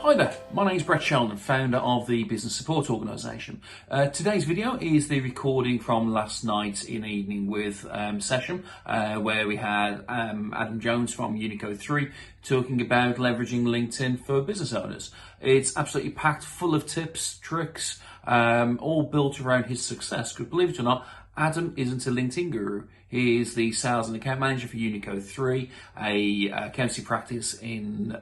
Hi there, my name is Brett Sheldon, founder of the Business Support Organisation. Today's video is the recording from last night's In Evening With session, where we had Adam Jones from Unicode 3 talking about leveraging LinkedIn for business owners. It's absolutely packed full of tips, tricks, all built around his success, because believe it or not, Adam isn't a LinkedIn guru. He is the sales and account manager for Unicode 3, a accountancy practice in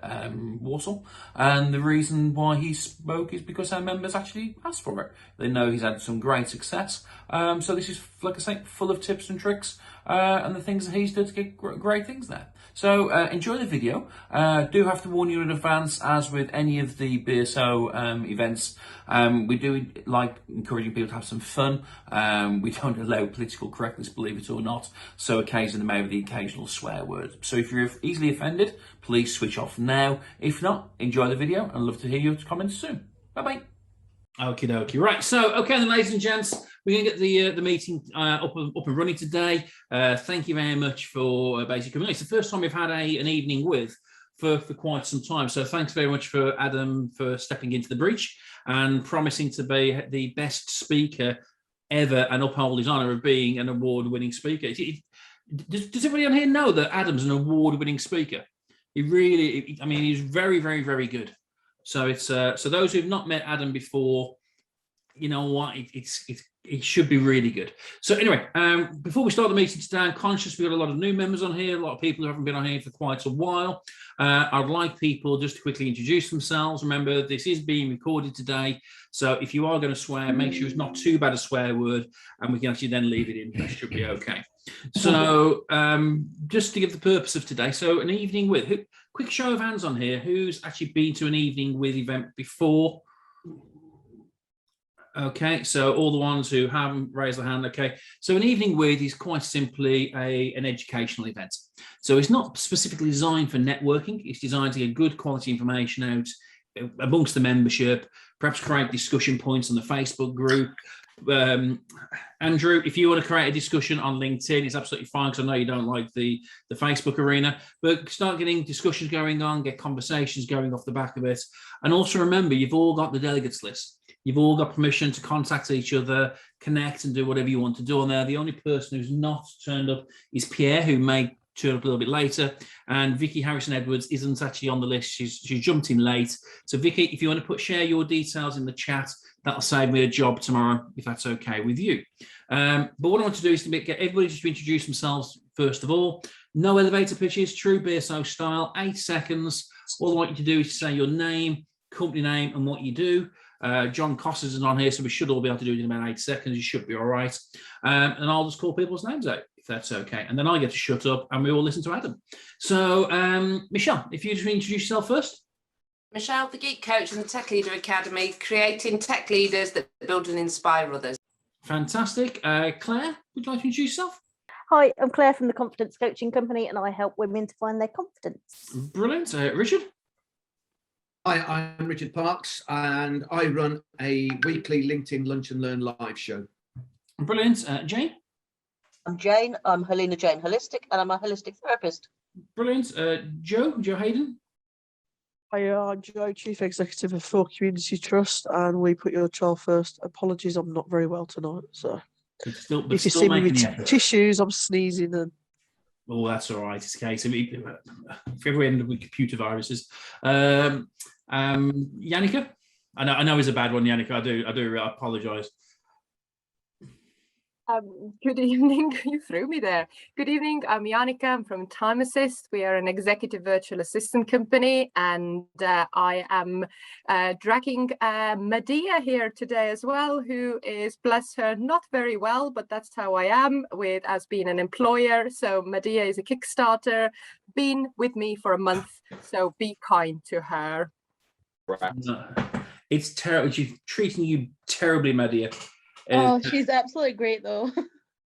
Warsaw. And the reason why he spoke is because our members actually asked for it. They know he's had some great success. So this is, like I say, full of tips and tricks and the things that he's done to get great things there. So enjoy the video. Do have to warn you in advance, as with any of the BSO events, we do like encouraging people to have some fun. We don't allow political correctness, believe it or not, so occasionally there may be the occasional swear word. So if you're easily offended, please switch off now. If not, enjoy the video and love to hear your comments soon. Bye-bye. Okie dokie. Right, so, okay, then, ladies and gents, we're going to get the meeting up and running today. Thank you very much for basically coming. It's the first time we've had an evening with for quite some time. So thanks very much for Adam for stepping into the breach and promising to be the best speaker ever and uphold his honour of being an award-winning speaker. Does everybody on here know that Adam's an award-winning speaker? He really, I mean, he's very, very, very good. So it's so those who've not met Adam before, you know what, it should be really good. So anyway, before we start the meeting today, I'm conscious we've got a lot of new members on here, a lot of people who haven't been on here for quite a while. I'd like people just to quickly introduce themselves. Remember, this is being recorded today, so if you are going to swear, make sure it's not too bad a swear word, and we can actually then leave it in. That should be okay. So just to give the purpose of today, so an evening with, quick show of hands on here, who's actually been to an evening with event before? Okay, so all the ones who haven't raised their hand. Okay, so an evening with is quite simply an educational event. So it's not specifically designed for networking. It's designed to get good quality information out amongst the membership, perhaps create discussion points on the Facebook group. Andrew, if you want to create a discussion on LinkedIn, it's absolutely fine, because I know you don't like the Facebook arena, but start getting discussions going on, get conversations going off the back of it. And also remember, you've all got the delegates list. You've all got permission to contact each other, connect, and do whatever you want to do on there. The only person who's not turned up is Pierre, who may turn up a little bit later, and Vicky Harrison-Edwards isn't actually on the list. She's jumped in late. So Vicky, if you want to share your details in the chat, that'll save me a job tomorrow, if that's okay with you. But what I want to do is to get everybody just to introduce themselves first of all. No elevator pitches, true BSO style, 8 seconds. All I want you to do is to say your name, company name, and what you do. John Costas is on here, so we should all be able to do it in about 8 seconds. You should be all right. And I'll just call people's names out, if that's okay. And then I get to shut up and we all listen to Adam. So, Michelle, if you just introduce yourself first. Michelle, the Geek Coach in the Tech Leader Academy, creating tech leaders that build and inspire others. Fantastic. Claire, would you like to introduce yourself? Hi, I'm Claire from the Confidence Coaching Company, and I help women to find their confidence. Brilliant. Richard? Hi, I'm Richard Parks, and I run a weekly LinkedIn Lunch and Learn live show. Brilliant. Jane? I'm Jane. I'm Helena Jane Holistic, and I'm a holistic therapist. Brilliant. Joe Hayden? Hi, I'm Joe, Chief Executive of Thor Community Trust, and we put your child first. Apologies, I'm not very well tonight, so if you see me with tissues, I'm sneezing. And oh, that's all right. It's okay. So if you ever end up with computer viruses, Yannicka, I know it's a bad one, Yannicka. I apologise. Good evening. You threw me there. Good evening. I'm Yannicka. I'm from Time Assist. We are an executive virtual assistant company, and I am dragging Medea here today as well, who is, bless her, not very well, but that's how I am as being an employer. So Medea is a Kickstarter, been with me for a month, so be kind to her. Right. It's terrible. She's treating you terribly, Medea. Oh, she's absolutely great though.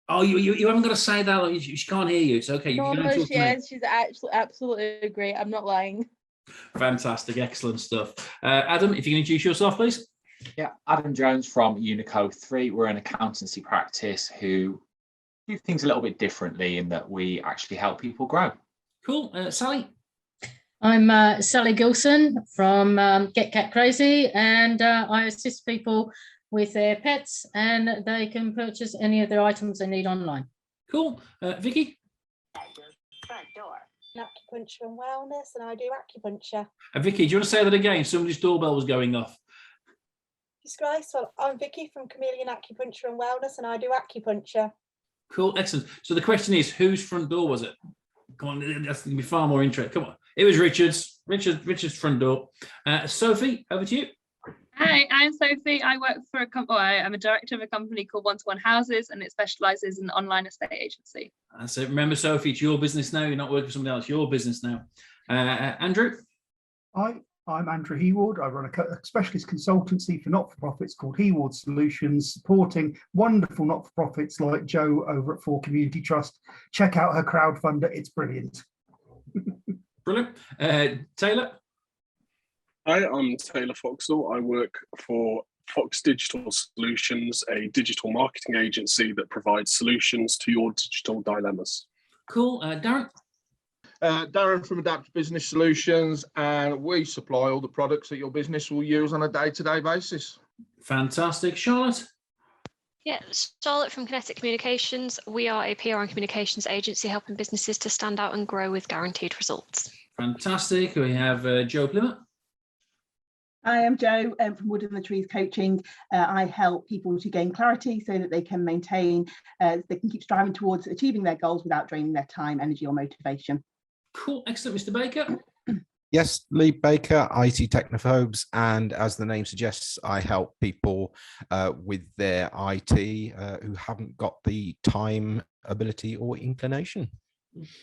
Oh, you haven't got to say that. She can't hear you. It's okay. No, she is. She's actually absolutely great. I'm not lying. Fantastic, excellent stuff. Adam, if you can introduce yourself, please. Yeah, Adam Jones from Unicode 3. We're an accountancy practice who do things a little bit differently in that we actually help people grow. Cool. Sally? I'm Sally Gilson from Get Cat Crazy, and I assist people with their pets, and they can purchase any of their items they need online. Cool. Vicky? Front door. Acupuncture and wellness, and I do acupuncture. Vicky, do you want to say that again? Somebody's doorbell was going off. Disgraceful. I'm Vicky from Chameleon Acupuncture and Wellness, and I do acupuncture. Cool, excellent. So the question is, whose front door was it? Come on, that's going to be far more interesting. Come on. It was Richard's. Richard's front door. Sophie, over to you. Hi, I'm Sophie. I work for I'm a director of a company called One-to-One Houses, and it specialises in online estate agency. So remember, Sophie, it's your business now. You're not working for somebody else. Your business now. Andrew? Hi, I'm Andrew Heward. I run a specialist consultancy for not-for-profits called Heward Solutions, supporting wonderful not-for-profits like Joe over at 4 Community Trust. Check out her crowdfunder. It's brilliant. Brilliant. Taylor? Hi, I'm Taylor Foxall. I work for Fox Digital Solutions, a digital marketing agency that provides solutions to your digital dilemmas. Cool. Darren? Darren from Adapt Business Solutions, and we supply all the products that your business will use on a day-to-day basis. Fantastic. Charlotte? Yeah, Charlotte from Kinetic Communications. We are a PR and communications agency helping businesses to stand out and grow with guaranteed results. Fantastic. We have Joe Plymouth. Hi, I'm Jo from Wood in the Trees Coaching. I help people to gain clarity so that they can maintain, they can keep striving towards achieving their goals without draining their time, energy or motivation. Cool, excellent. Mr. Baker? Yes, Lee Baker, IT Technophobes, and as the name suggests, I help people with their IT who haven't got the time, ability or inclination.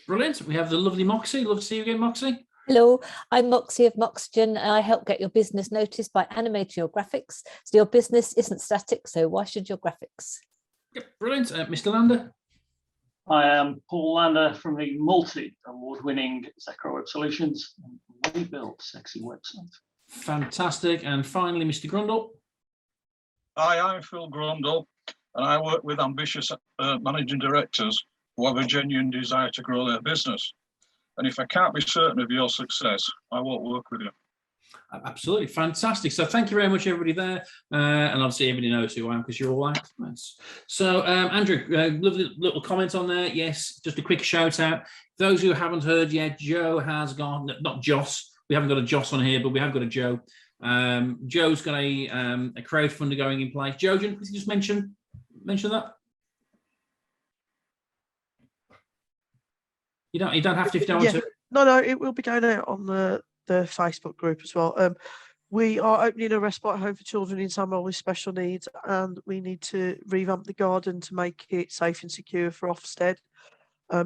Brilliant. We have the lovely Moxie. Love to see you again, Moxie. Hello, I'm Moxie of Moxygen, and I help get your business noticed by animating your graphics. So your business isn't static, so why should your graphics? Yep, brilliant. Mr. Lander? I am Paul Lander from the multi-award-winning Zekro Web Solutions. We build sexy websites. Fantastic. And finally, Mr. Grundle. Hi, I'm Phil Grundle, and I work with ambitious managing directors who have a genuine desire to grow their business. And if I can't be certain of your success, I won't work with you. Absolutely. Fantastic. So thank you very much, everybody there. And obviously everybody knows who I am because you're all activists. So Andrew, lovely little comment on there. Yes, just a quick shout out. Those who haven't heard yet, Joe has gone, not Joss. We haven't got a Joss on here, but we have got a Joe. Joe's got a crowdfunder going in place. Joe, do you want to just mention that? You don't have to if you don't want to. No, it will be going out on the Facebook group as well. We are opening a respite home for children in Samuel with special needs, and we need to revamp the garden to make it safe and secure for Ofsted.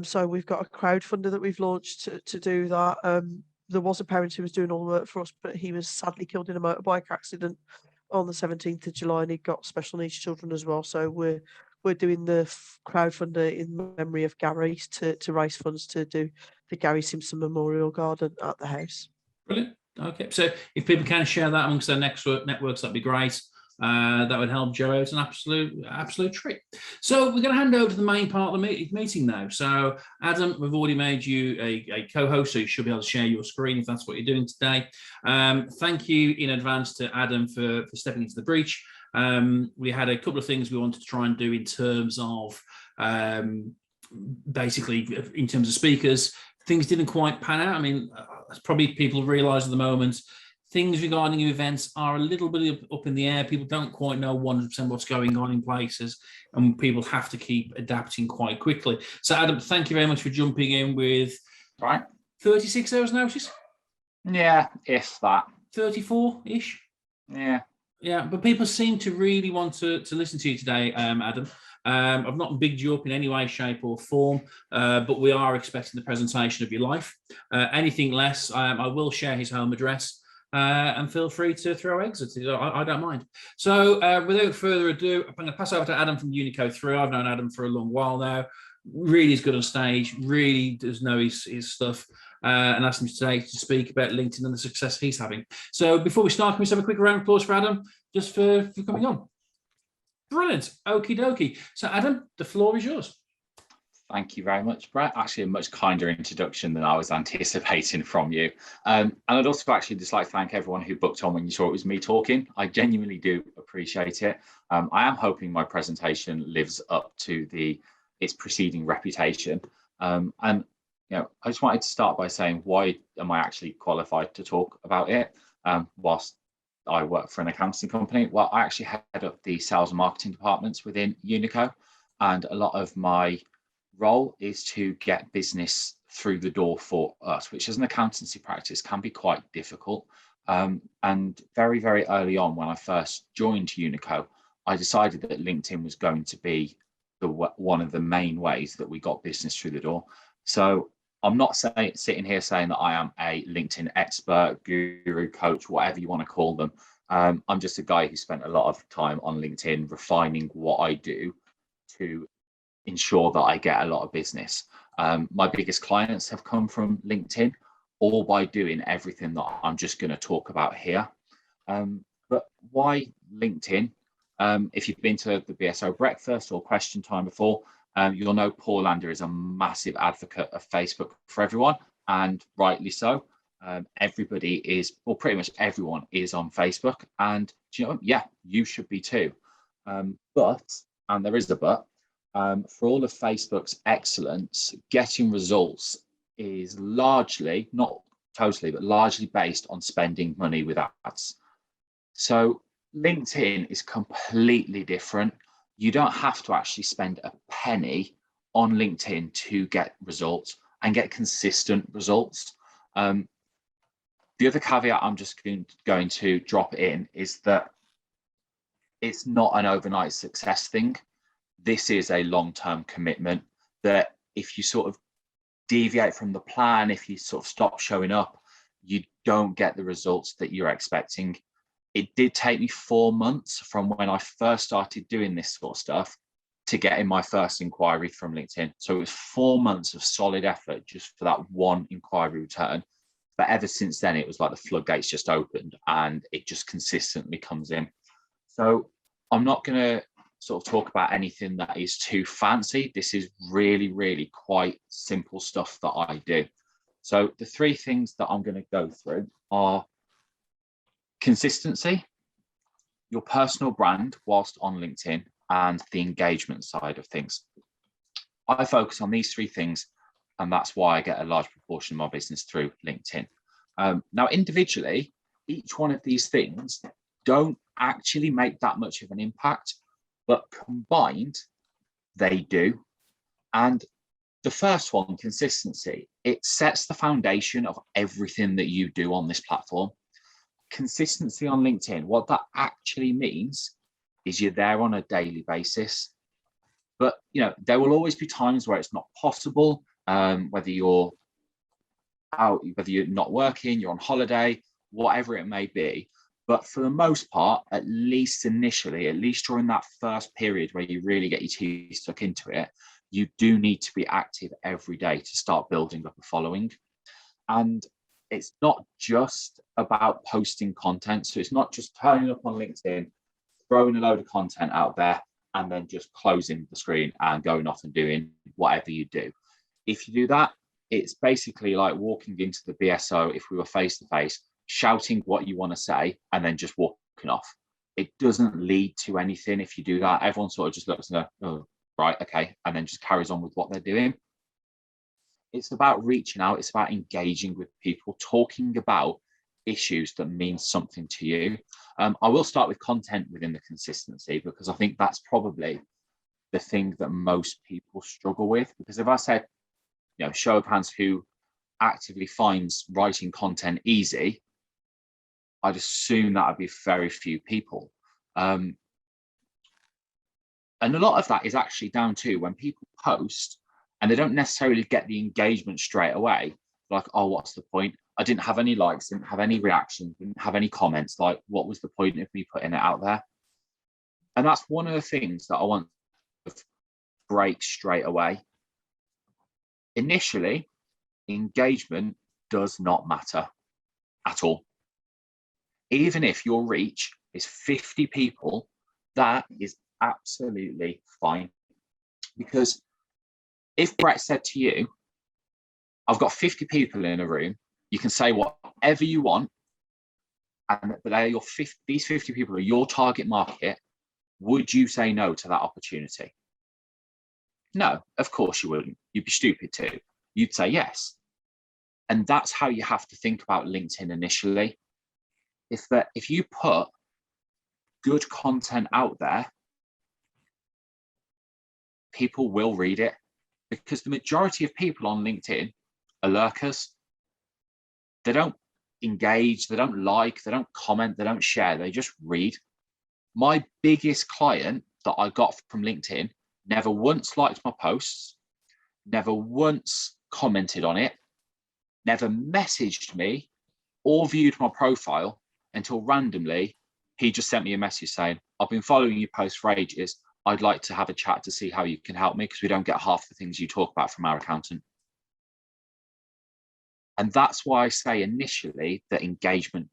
So we've got a crowdfunder that we've launched to do that. There was a parent who was doing all the work for us, but he was sadly killed in a motorbike accident on the 17th of July, and he got special needs children as well. So we're doing the crowdfunder in memory of Gary to raise funds to do the Gary Simpson Memorial Garden at the house. Brilliant. Okay, so if people can share that amongst their networks, that'd be great. That would help Joe out an absolute treat. So we're going to hand over to the main part of the meeting now. So Adam, we've already made you a co-host, so you should be able to share your screen if that's what you're doing today. Thank you in advance to Adam for stepping into the breach. We had a couple of things we wanted to try and do in terms of basically in terms of speakers. Things didn't quite pan out. I mean, as probably people realise at the moment, things regarding events are a little bit up in the air. People don't quite know 100% what's going on in places, and people have to keep adapting quite quickly. So Adam, thank you very much for jumping in with 36 hours notice. Yeah, if that. 34-ish. Yeah. Yeah, but people seem to really want to listen to you today, Adam. I've not bigged you up in any way, shape or form, but we are expecting the presentation of your life. Anything less, I will share his home address, and feel free to throw eggs at it. I don't mind. So without further ado, I'm going to pass over to Adam from Unico 3. I've known Adam for a long while now. Really is good on stage, really does know his stuff, and asked him today to speak about LinkedIn and the success he's having. So before we start, can we just have a quick round of applause for Adam, just for coming on? Brilliant. Okie dokie. So Adam, the floor is yours. Thank you very much, Brett. Actually, a much kinder introduction than I was anticipating from you. And I'd also actually just like to thank everyone who booked on when you saw it was me talking. I genuinely do appreciate it. I am hoping my presentation lives up to its preceding reputation. And I just wanted to start by saying, why am I actually qualified to talk about it? Whilst I work for an accounting company, well, I actually head up the sales and marketing departments within Unico, and a lot of my role is to get business through the door for us, which as an accountancy practice can be quite difficult. And very, very early on, when I first joined Unico, I decided that LinkedIn was going to be one of the main ways that we got business through the door. So I'm not sitting here saying that I am a LinkedIn expert, guru, coach, whatever you want to call them. I'm just a guy who spent a lot of time on LinkedIn refining what I do to ensure that I get a lot of business. My biggest clients have come from LinkedIn, all by doing everything that I'm just going to talk about here. But why LinkedIn? If you've been to the BSO breakfast or question time before, you'll know Paul Lander is a massive advocate of Facebook for everyone, and rightly so. Everybody is, or pretty much everyone is on Facebook, and do you know, yeah, you should be too. But, and there is a but, for all of Facebook's excellence, getting results is largely, not totally, but largely based on spending money with ads. So LinkedIn is completely different. You don't have to actually spend a penny on LinkedIn to get results and get consistent results. The other caveat I'm just going to drop in is that it's not an overnight success thing. This is a long-term commitment that if you sort of deviate from the plan, if you sort of stop showing up, you don't get the results that you're expecting. It did take me 4 months from when I first started doing this sort of stuff to getting my first inquiry from LinkedIn. So it was 4 months of solid effort just for that one inquiry return. But ever since then, it was like the floodgates just opened and it just consistently comes in. So I'm not going to sort of talk about anything that is too fancy. This is really, really quite simple stuff that I do. So the 3 things that I'm going to go through are consistency, your personal brand whilst on LinkedIn, and the engagement side of things. I focus on these 3 things, and that's why I get a large proportion of my business through LinkedIn. Now, individually, each one of these things don't actually make that much of an impact, but combined, they do. And the first one, consistency, it sets the foundation of everything that you do on this platform. Consistency on LinkedIn, what that actually means is you're there on a daily basis. But there will always be times where it's not possible, whether you're out, whether you're not working, you're on holiday, whatever it may be. But for the most part, at least initially, at least during that first period where you really get your teeth stuck into it, you do need to be active every day to start building up a following. And it's not just about posting content. So it's not just turning up on LinkedIn, throwing a load of content out there, and then just closing the screen and going off and doing whatever you do. If you do that, it's basically like walking into the BSO if we were face to face, shouting what you want to say, and then just walking off. It doesn't lead to anything if you do that. Everyone sort of just looks and goes, oh, right, okay, and then just carries on with what they're doing. It's about reaching out. It's about engaging with people, talking about issues that mean something to you. I will start with content within the consistency, because I think that's probably the thing that most people struggle with. Because if I said, show of hands who actively finds writing content easy, I'd assume that would be very few people. And a lot of that is actually down to when people post and they don't necessarily get the engagement straight away. Like, oh, what's the point? I didn't have any likes, didn't have any reactions, didn't have any comments. Like, what was the point of me putting it out there? And that's one of the things that I want to break straight away. Initially, engagement does not matter at all. Even if your reach is 50 people, that is absolutely fine. Because If Brett said to you, I've got 50 people in a room, you can say whatever you want, and they are these 50 people are your target market, would you say no to that opportunity? No, of course you wouldn't. You'd be stupid to. You'd say yes. And that's how you have to think about LinkedIn initially. If you put good content out there, people will read it, because the majority of people on LinkedIn are lurkers. They don't engage, they don't like, they don't comment, they don't share, they just read. My biggest client that I got from LinkedIn never once liked my posts, never once commented on it, never messaged me or viewed my profile until randomly he just sent me a message saying, I've been following your posts for ages. I'd like to have a chat to see how you can help me, because we don't get half the things you talk about from our accountant. And that's why I say initially that engagement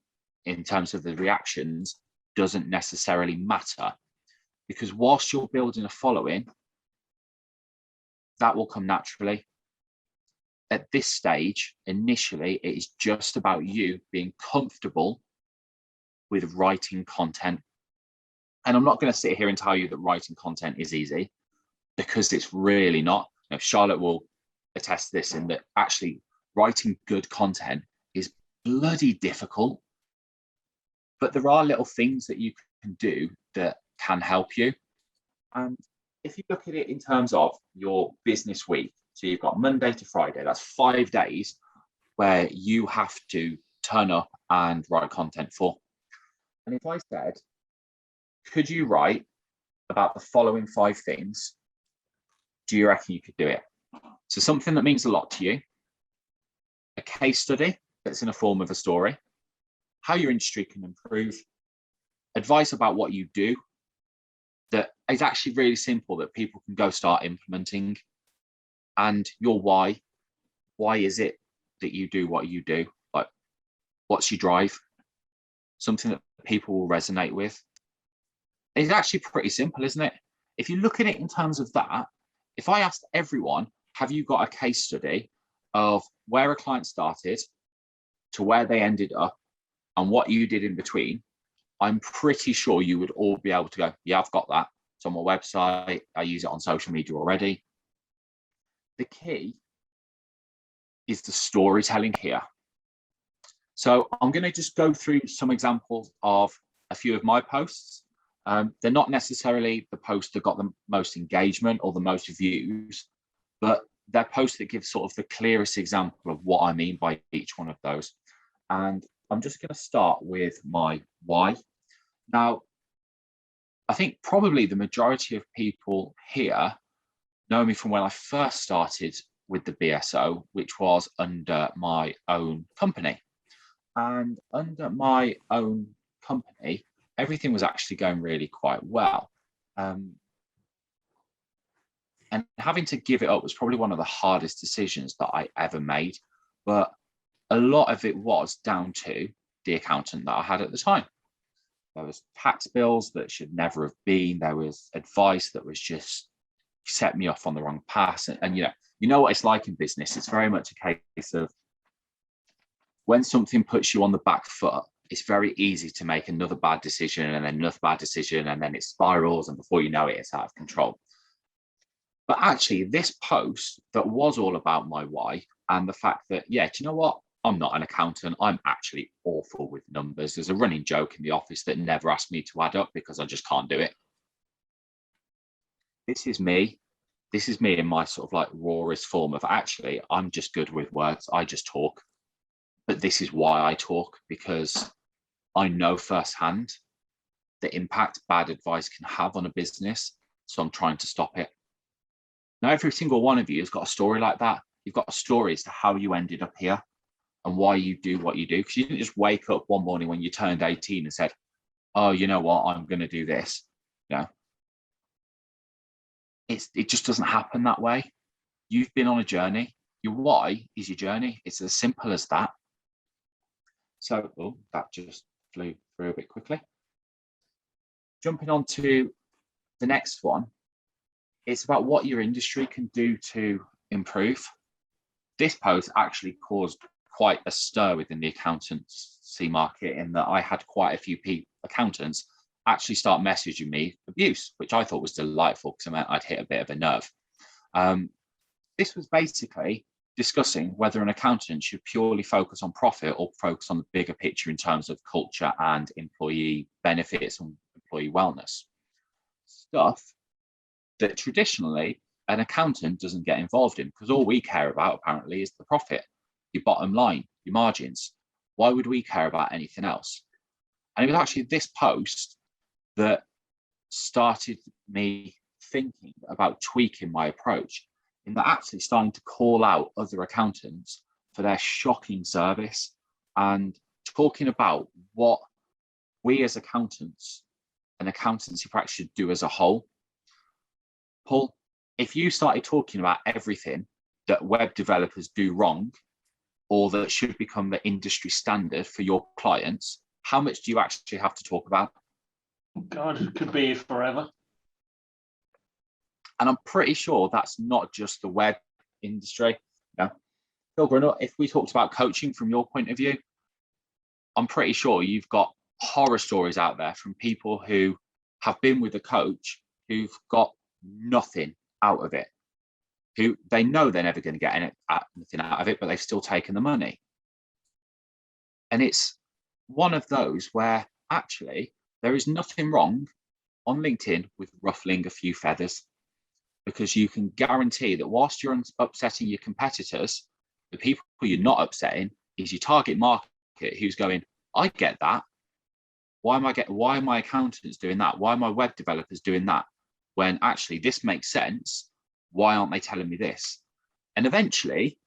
in terms of the reactions doesn't necessarily matter, because whilst you're building a following, that will come naturally. At this stage, initially, it is just about you being comfortable with writing content. And I'm not going to sit here and tell you that writing content is easy, because it's really not. You know, Charlotte will attest this, in that actually writing good content is bloody difficult. But there are little things that you can do that can help you. And if you look at it in terms of your business week, so you've got Monday to Friday, that's 5 days where you have to turn up and write content for. And if I said, could you write about the following 5 things, do you reckon you could do it? So something that means a lot to you, a case study that's in a form of a story, how your industry can improve, advice about what you do that is actually really simple that people can go start implementing, and your why. Why is it that you do what you do? Like, what's your drive? Something that people will resonate with. It's actually pretty simple, isn't it? If you look at it in terms of that, if I asked everyone, have you got a case study of where a client started to where they ended up and what you did in between, I'm pretty sure you would all be able to go, yeah, I've got that. It's on my website. I use it on social media already. The key is the storytelling here. So I'm going to just go through some examples of a few of my posts. They're not necessarily the posts that got the most engagement or the most views, but they're posts that give sort of the clearest example of what I mean by each one of those. And I'm just going to start with my why. Now, I think probably the majority of people here know me from when I first started with the BSO, which was under my own company. And under my own company, everything was actually going really quite well. And having to give it up was probably one of the hardest decisions that I ever made. But a lot of it was down to the accountant that I had at the time. There was tax bills that should never have been. There was advice that was just set me off on the wrong path. And you know what it's like in business. It's very much a case of when something puts you on the back foot, it's very easy to make another bad decision and then another bad decision, and then it spirals, and before you know it, it's out of control. But actually, this post that was all about my why and the fact that, yeah, do you know what? I'm not an accountant. I'm actually awful with numbers. There's a running joke in the office that never asked me to add up because I just can't do it. This is me. This is me in my sort of like rawest form of actually, I'm just good with words. I just talk. But this is why I talk, because I know firsthand the impact bad advice can have on a business. So I'm trying to stop it. Now, every single one of you has got a story like that. You've got a story as to how you ended up here and why you do what you do. Because you didn't just wake up one morning when you turned 18 and said, oh, you know what, I'm going to do this. You know, it just doesn't happen that way. You've been on a journey. Your why is your journey. It's as simple as that. So, oh, that just flew through a bit quickly. Jumping on to the next one, it's about what your industry can do to improve. This post actually caused quite a stir within the accountancy market, in that I had quite a few accountants actually start messaging me abuse, which I thought was delightful because it meant I'd hit a bit of a nerve. This was basically discussing whether an accountant should purely focus on profit or focus on the bigger picture in terms of culture and employee benefits and employee wellness. Stuff that traditionally an accountant doesn't get involved in, because all we care about apparently is the profit, your bottom line, your margins. Why would we care about anything else? And it was actually this post that started me thinking about tweaking my approach, in that actually starting to call out other accountants for their shocking service and talking about what we as accountants and accountancy practice should do as a whole. Paul, if you started talking about everything that web developers do wrong or that should become the industry standard for your clients, how much do you actually have to talk about? God, it could be forever. And I'm pretty sure that's not just the web industry. Yeah. Phil Grundle, if we talked about coaching from your point of view, I'm pretty sure you've got horror stories out there from people who have been with a coach who've got nothing out of it, who they know they're never going to get anything out of it, but they've still taken the money. And it's one of those where actually there is nothing wrong on LinkedIn with ruffling a few feathers, because you can guarantee that whilst you're upsetting your competitors, the people you're not upsetting is your target market, who's going, I get that. Why are my accountants doing that? Why are my web developers doing that? When actually this makes sense. Why aren't they telling me this? And eventually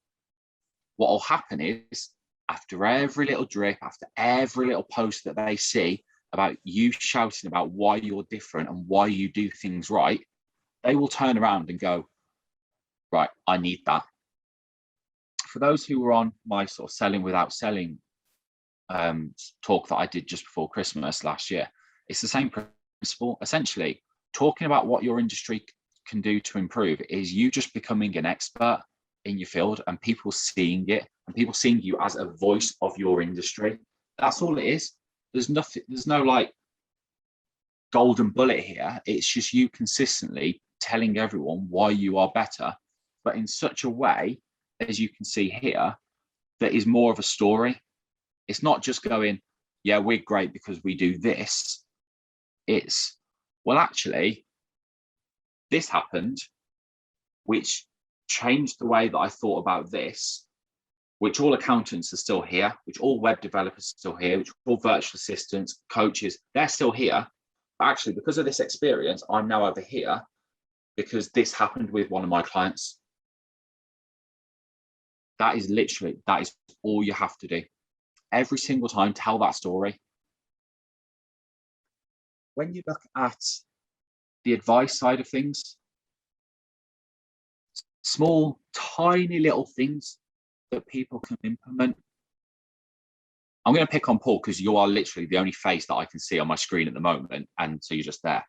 what will happen is, after every little drip, after every little post that they see about you shouting about why you're different and why you do things right, they will turn around and go, right, I need that. For those who were on my sort of selling without selling talk that I did just before Christmas last year, it's the same principle. Essentially, talking about what your industry can do to improve is you just becoming an expert in your field and people seeing it and people seeing you as a voice of your industry. That's all it is. There's no like golden bullet here. It's just you consistently telling everyone why you are better, but in such a way, as you can see here, that is more of a story. It's not just going, yeah, we're great because we do this. It's, well, actually, this happened, which changed the way that I thought about this, which all accountants are still here, which all web developers are still here, which all virtual assistants, coaches, they're still here. But actually, because of this experience, I'm now over here because this happened with one of my clients. That is all you have to do. Every single time, tell that story. When you look at the advice side of things, small, tiny little things that people can implement. I'm going to pick on Paul because you are literally the only face that I can see on my screen at the moment, and so you're just there.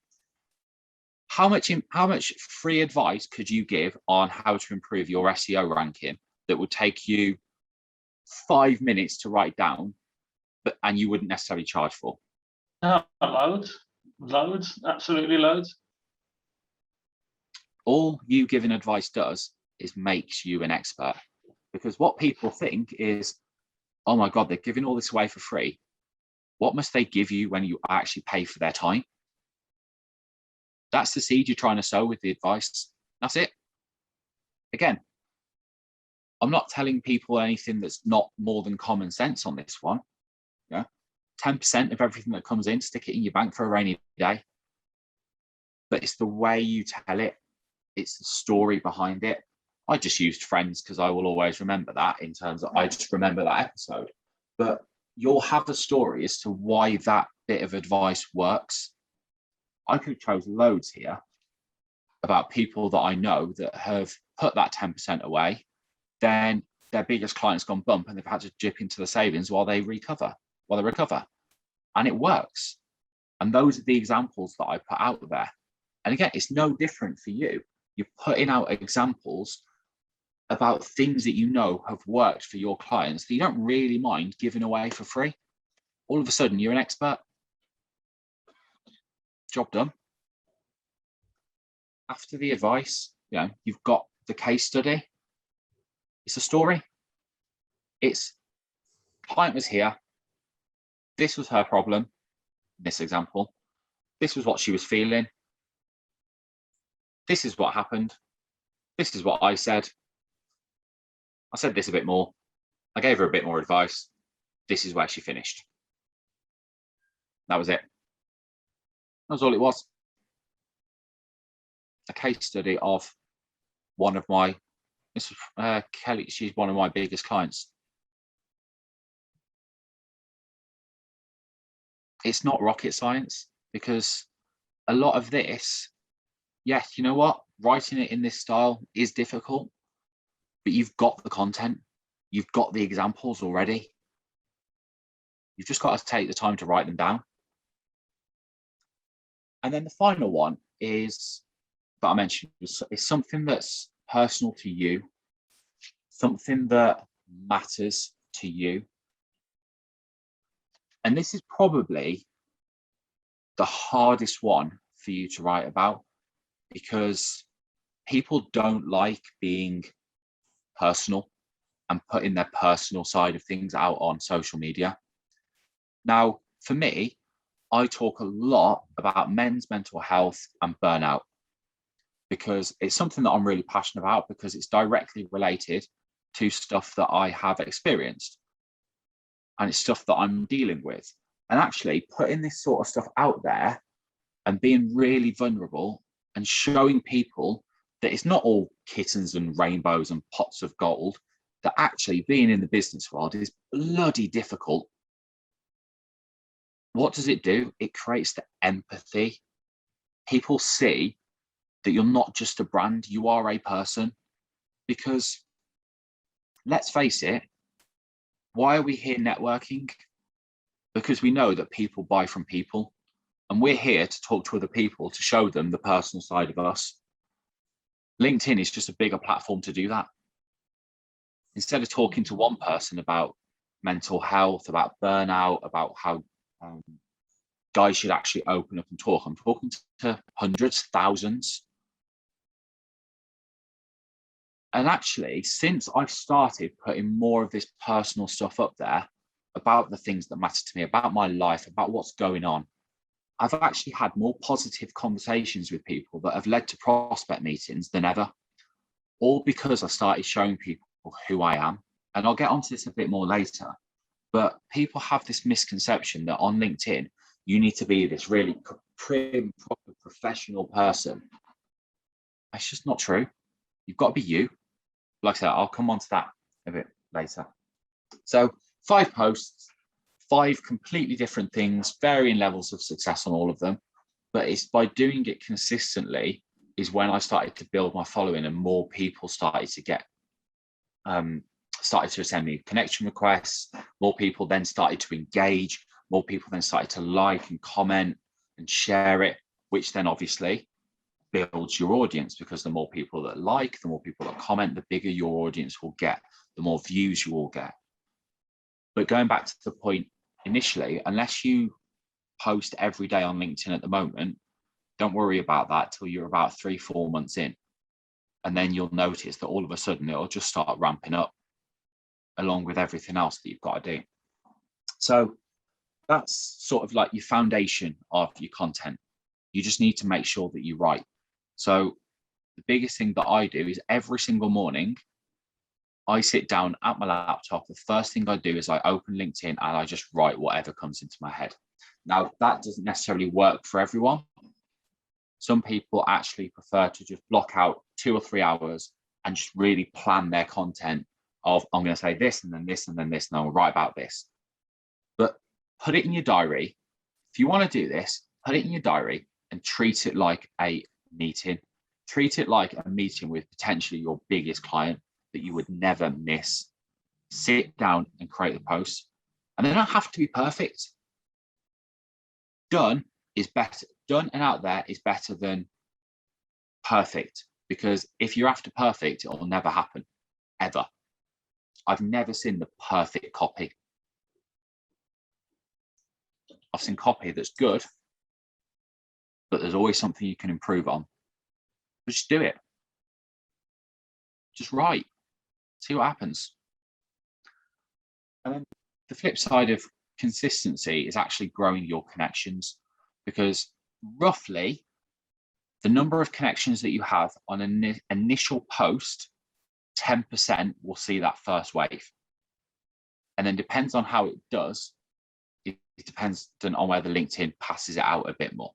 How much free advice could you give on how to improve your SEO ranking that would take you 5 minutes to write down, and you wouldn't necessarily charge for? Loads, absolutely loads. All you giving advice does is makes you an expert, because what people think is, oh my God, they're giving all this away for free. What must they give you when you actually pay for their time? That's the seed you're trying to sow with the advice. That's it. Again, I'm not telling people anything that's not more than common sense on this one. Yeah, 10% of everything that comes in, stick it in your bank for a rainy day. But it's the way you tell it. It's the story behind it. I just used Friends because I will always remember that, in terms of I just remember that episode. But you'll have a story as to why that bit of advice works. I could have chose loads here about people that I know that have put that 10% away, then their biggest client's gone bump and they've had to dip into the savings while they recover. And it works. And those are the examples that I put out there. And again, it's no different for you. You're putting out examples about things that you know have worked for your clients that you don't really mind giving away for free. All of a sudden, you're an expert. Job done. After the advice, you know, you've got the case study. It's a story. It's client was here. This was her problem. In this example, this was what she was feeling. This is what happened. This is what I said. I said this a bit more. I gave her a bit more advice. This is where she finished. That was it. That was all it was. A case study of one of my, Kelly, she's one of my biggest clients. It's not rocket science, because a lot of this, yes, you know what? Writing it in this style is difficult, but you've got the content. You've got the examples already. You've just got to take the time to write them down. And then the final one is, that I mentioned, is something that's personal to you, something that matters to you. And this is probably the hardest one for you to write about, because people don't like being personal and putting their personal side of things out on social media. Now, for me, I talk a lot about men's mental health and burnout, because it's something that I'm really passionate about, because it's directly related to stuff that I have experienced. And it's stuff that I'm dealing with. And actually putting this sort of stuff out there and being really vulnerable and showing people that it's not all kittens and rainbows and pots of gold, that actually being in the business world is bloody difficult. What does it do? It creates the empathy. People see that you're not just a brand, you are a person. Because let's face it, why are we here networking? Because we know that people buy from people, and we're here to talk to other people, to show them the personal side of us. LinkedIn is just a bigger platform to do that. Instead of talking to one person about mental health, about burnout, about how guys should actually open up and talk, I'm talking to hundreds, thousands. And actually, since I've started putting more of this personal stuff up there, about the things that matter to me, about my life, about what's going on, I've actually had more positive conversations with people that have led to prospect meetings than ever, all because I started showing people who I am. And I'll get onto this a bit more later, but people have this misconception that on LinkedIn, you need to be this really prim, proper, professional person. That's just not true. You've got to be you. Like I said, I'll come on to that a bit later. So 5 posts, 5 completely different things, varying levels of success on all of them. But it's by doing it consistently is when I started to build my following, and more people started to get, started to send me connection requests. More people then started to engage. More people then started to like and comment and share it, which then obviously builds your audience, because the more people that like, the more people that comment, the bigger your audience will get, the more views you will get. But going back to the point initially, unless you post every day on LinkedIn at the moment, don't worry about that till you're about 3-4 months in. And then you'll notice that all of a sudden it'll just start ramping up along with everything else that you've got to do. So that's sort of like your foundation of your content. You just need to make sure that you write. So the biggest thing that I do is every single morning, I sit down at my laptop. The first thing I do is I open LinkedIn and I just write whatever comes into my head. Now, that doesn't necessarily work for everyone. Some people actually prefer to just block out 2 or 3 hours and just really plan their content of, I'm going to say this and then this and then this, and I'll write about this. But put it in your diary. If you want to do this, put it in your diary and treat it like a meeting. Treat it like a meeting with potentially your biggest client that you would never miss. Sit down and create the posts. And they don't have to be perfect. Done is better. Done and out there is better than perfect, because if you're after perfect, it will never happen. ever. I've never seen the perfect copy. I've seen copy that's good, but there's always something you can improve on. But just do it. Just write. See what happens. And then the flip side of consistency is actually growing your connections, because roughly the number of connections that you have on an initial post, 10% will see that first wave. And then depends on how it does, it depends on whether LinkedIn passes it out a bit more,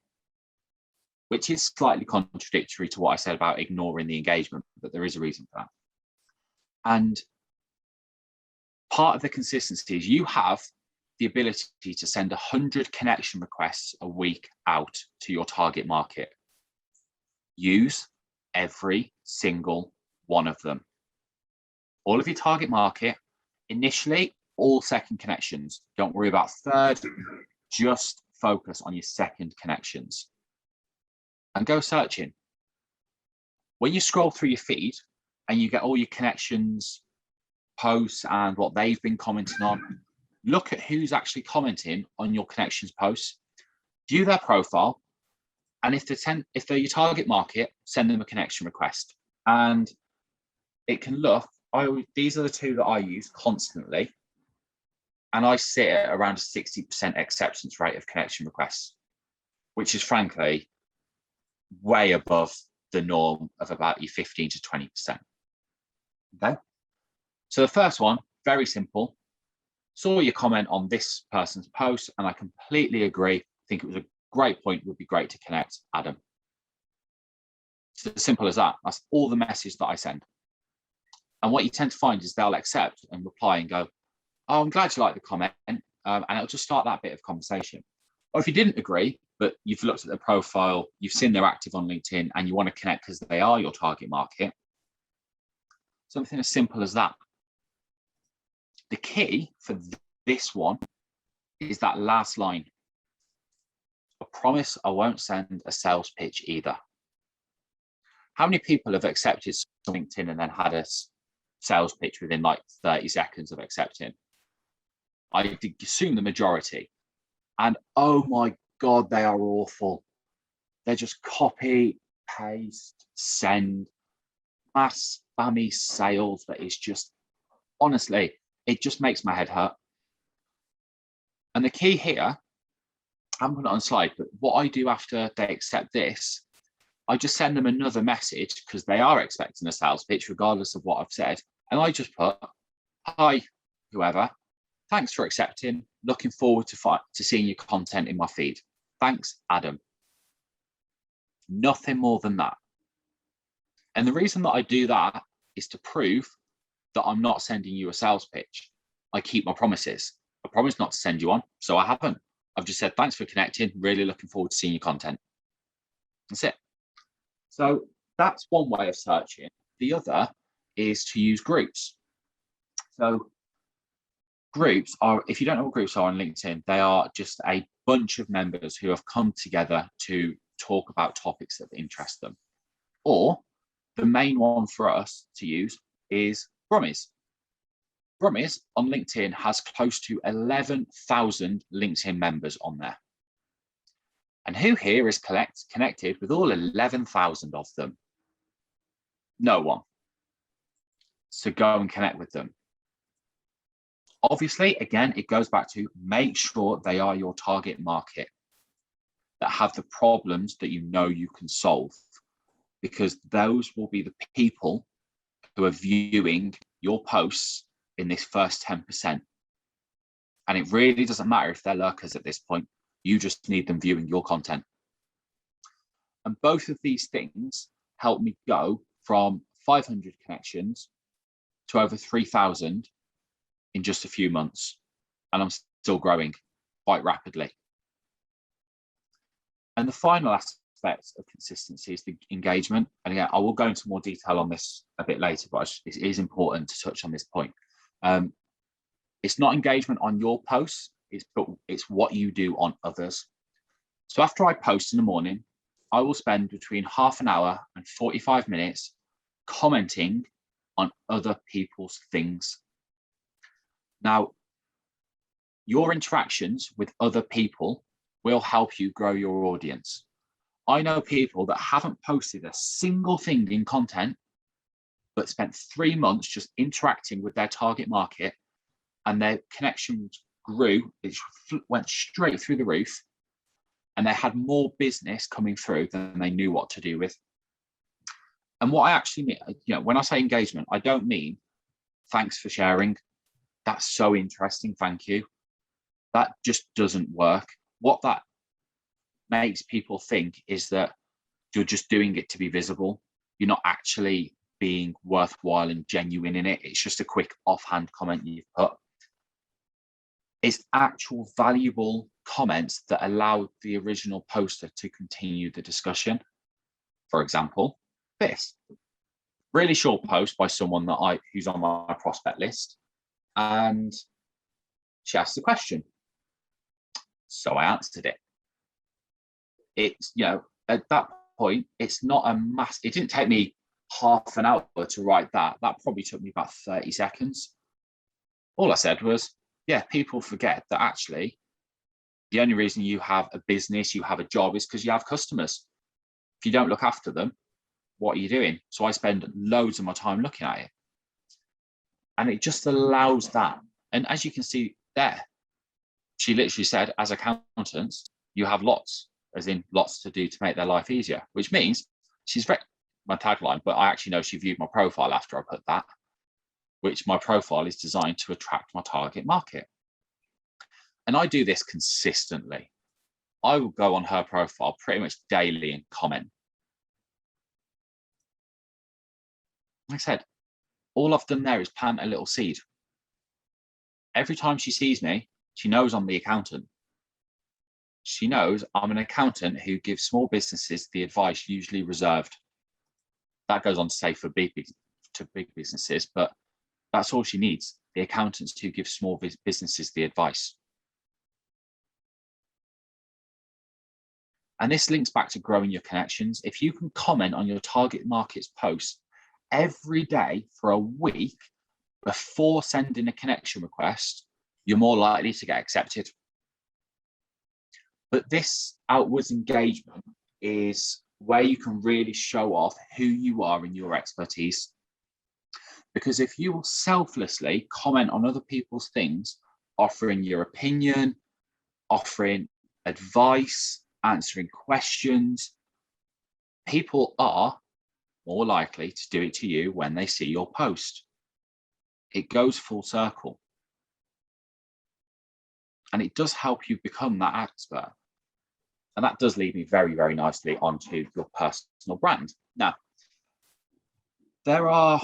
which is slightly contradictory to what I said about ignoring the engagement, but there is a reason for that. And part of the consistency is you have the ability to send 100 connection requests a week out to your target market. Use every single one of them. All of your target market, initially, all second connections. Don't worry about third, just focus on your second connections. And go searching. When you scroll through your feed and you get all your connections, posts, and what they've been commenting on, look at who's actually commenting on your connections posts, view their profile, and if they're your target market, send them a connection request. And it can look, these are the two that I use constantly, and I sit at around a 60% acceptance rate of connection requests, which is frankly way above the norm of about your 15 to 20%. Okay. So the first one, very simple. Saw your comment on this person's post, and I completely agree. I think it was a great point. Would be great to connect, Adam. It's as simple as that. That's all the message that I send. And what you tend to find is they'll accept and reply and go, "Oh, I'm glad you like the comment," and it'll just start that bit of conversation. Or if you didn't agree, but you've looked at their profile, you've seen they're active on LinkedIn, and you want to connect because they are your target market, something as simple as that. The key for this one is that last line. I promise I won't send a sales pitch either. How many people have accepted LinkedIn and then had a sales pitch within like 30 seconds of accepting? I assume the majority. And oh my God, they are awful. They're just copy, paste, send, mass spammy sales that is just, honestly, it just makes my head hurt. And the key here, I haven't put it on a slide, but what I do after they accept this, I just send them another message because they are expecting a sales pitch regardless of what I've said. And I just put, "Hi, whoever, thanks for accepting. Looking forward to seeing your content in my feed. Thanks, Adam." Nothing more than that. And the reason that I do that is to prove that I'm not sending you a sales pitch. I keep my promises. I promised not to send you one, so I haven't. I've just said, "Thanks for connecting. Really looking forward to seeing your content." That's it. So that's one way of searching. The other is to use groups. So groups are, if you don't know what groups are on LinkedIn, they are just a bunch of members who have come together to talk about topics that interest them. Or the main one for us to use is Brummies. Brummies on LinkedIn has close to 11,000 LinkedIn members on there. And who here is connected with all 11,000 of them? No one. So go and connect with them. Obviously, again, it goes back to make sure they are your target market, that have the problems that you know you can solve, because those will be the people who are viewing your posts in this first 10%. And it really doesn't matter if they're lurkers at this point. You just need them viewing your content. And both of these things help me go from 500 connections to over 3,000 in just a few months. And I'm still growing quite rapidly. And the final aspect of consistency is the engagement. And again, I will go into more detail on this a bit later, but it is important to touch on this point. It's not engagement on your posts, it's what you do on others. So after I post in the morning, I will spend between half an hour and 45 minutes commenting on other people's things. Now, your interactions with other people will help you grow your audience. I know people that haven't posted a single thing in content, but spent 3 months just interacting with their target market, and their connections grew. It went straight through the roof, and they had more business coming through than they knew what to do with. And what I actually mean, when I say engagement, I don't mean thanks for sharing. That's so interesting, thank you. That just doesn't work. What that makes people think is that you're just doing it to be visible. You're not actually being worthwhile and genuine in it. It's just a quick offhand comment you've put. It's actual valuable comments that allow the original poster to continue the discussion. For example, this really short post by someone who's on my prospect list, and she asked a question, so I answered it. It's, at that point, it's not a mass. It didn't take me half an hour to write that. That probably took me about 30 seconds. All I said was, yeah, people forget that actually the only reason you have a business, you have a job, is because you have customers. If you don't look after them, what are you doing? So I spend loads of my time looking at it. And it just allows that. And as you can see there, she literally said, as accountants, you have lots, as in lots to do to make their life easier, which means she's read my tagline, but I actually know she viewed my profile after I put that, which my profile is designed to attract my target market. And I do this consistently. I will go on her profile pretty much daily and comment. Like I said, all I've done there is plant a little seed. Every time she sees me, she knows I'm the accountant. She knows I'm an accountant who gives small businesses the advice usually reserved. That goes on to say for big businesses, but that's all she needs. The accountants who give small businesses the advice. And this links back to growing your connections. If you can comment on your target market's posts every day for a week before sending a connection request, you're more likely to get accepted. But this outwards engagement is where you can really show off who you are and your expertise. Because if you will selflessly comment on other people's things, offering your opinion, offering advice, answering questions, people are more likely to do it to you when they see your post. It goes full circle. And it does help you become that expert. And that does lead me very, very nicely onto your personal brand. Now, there are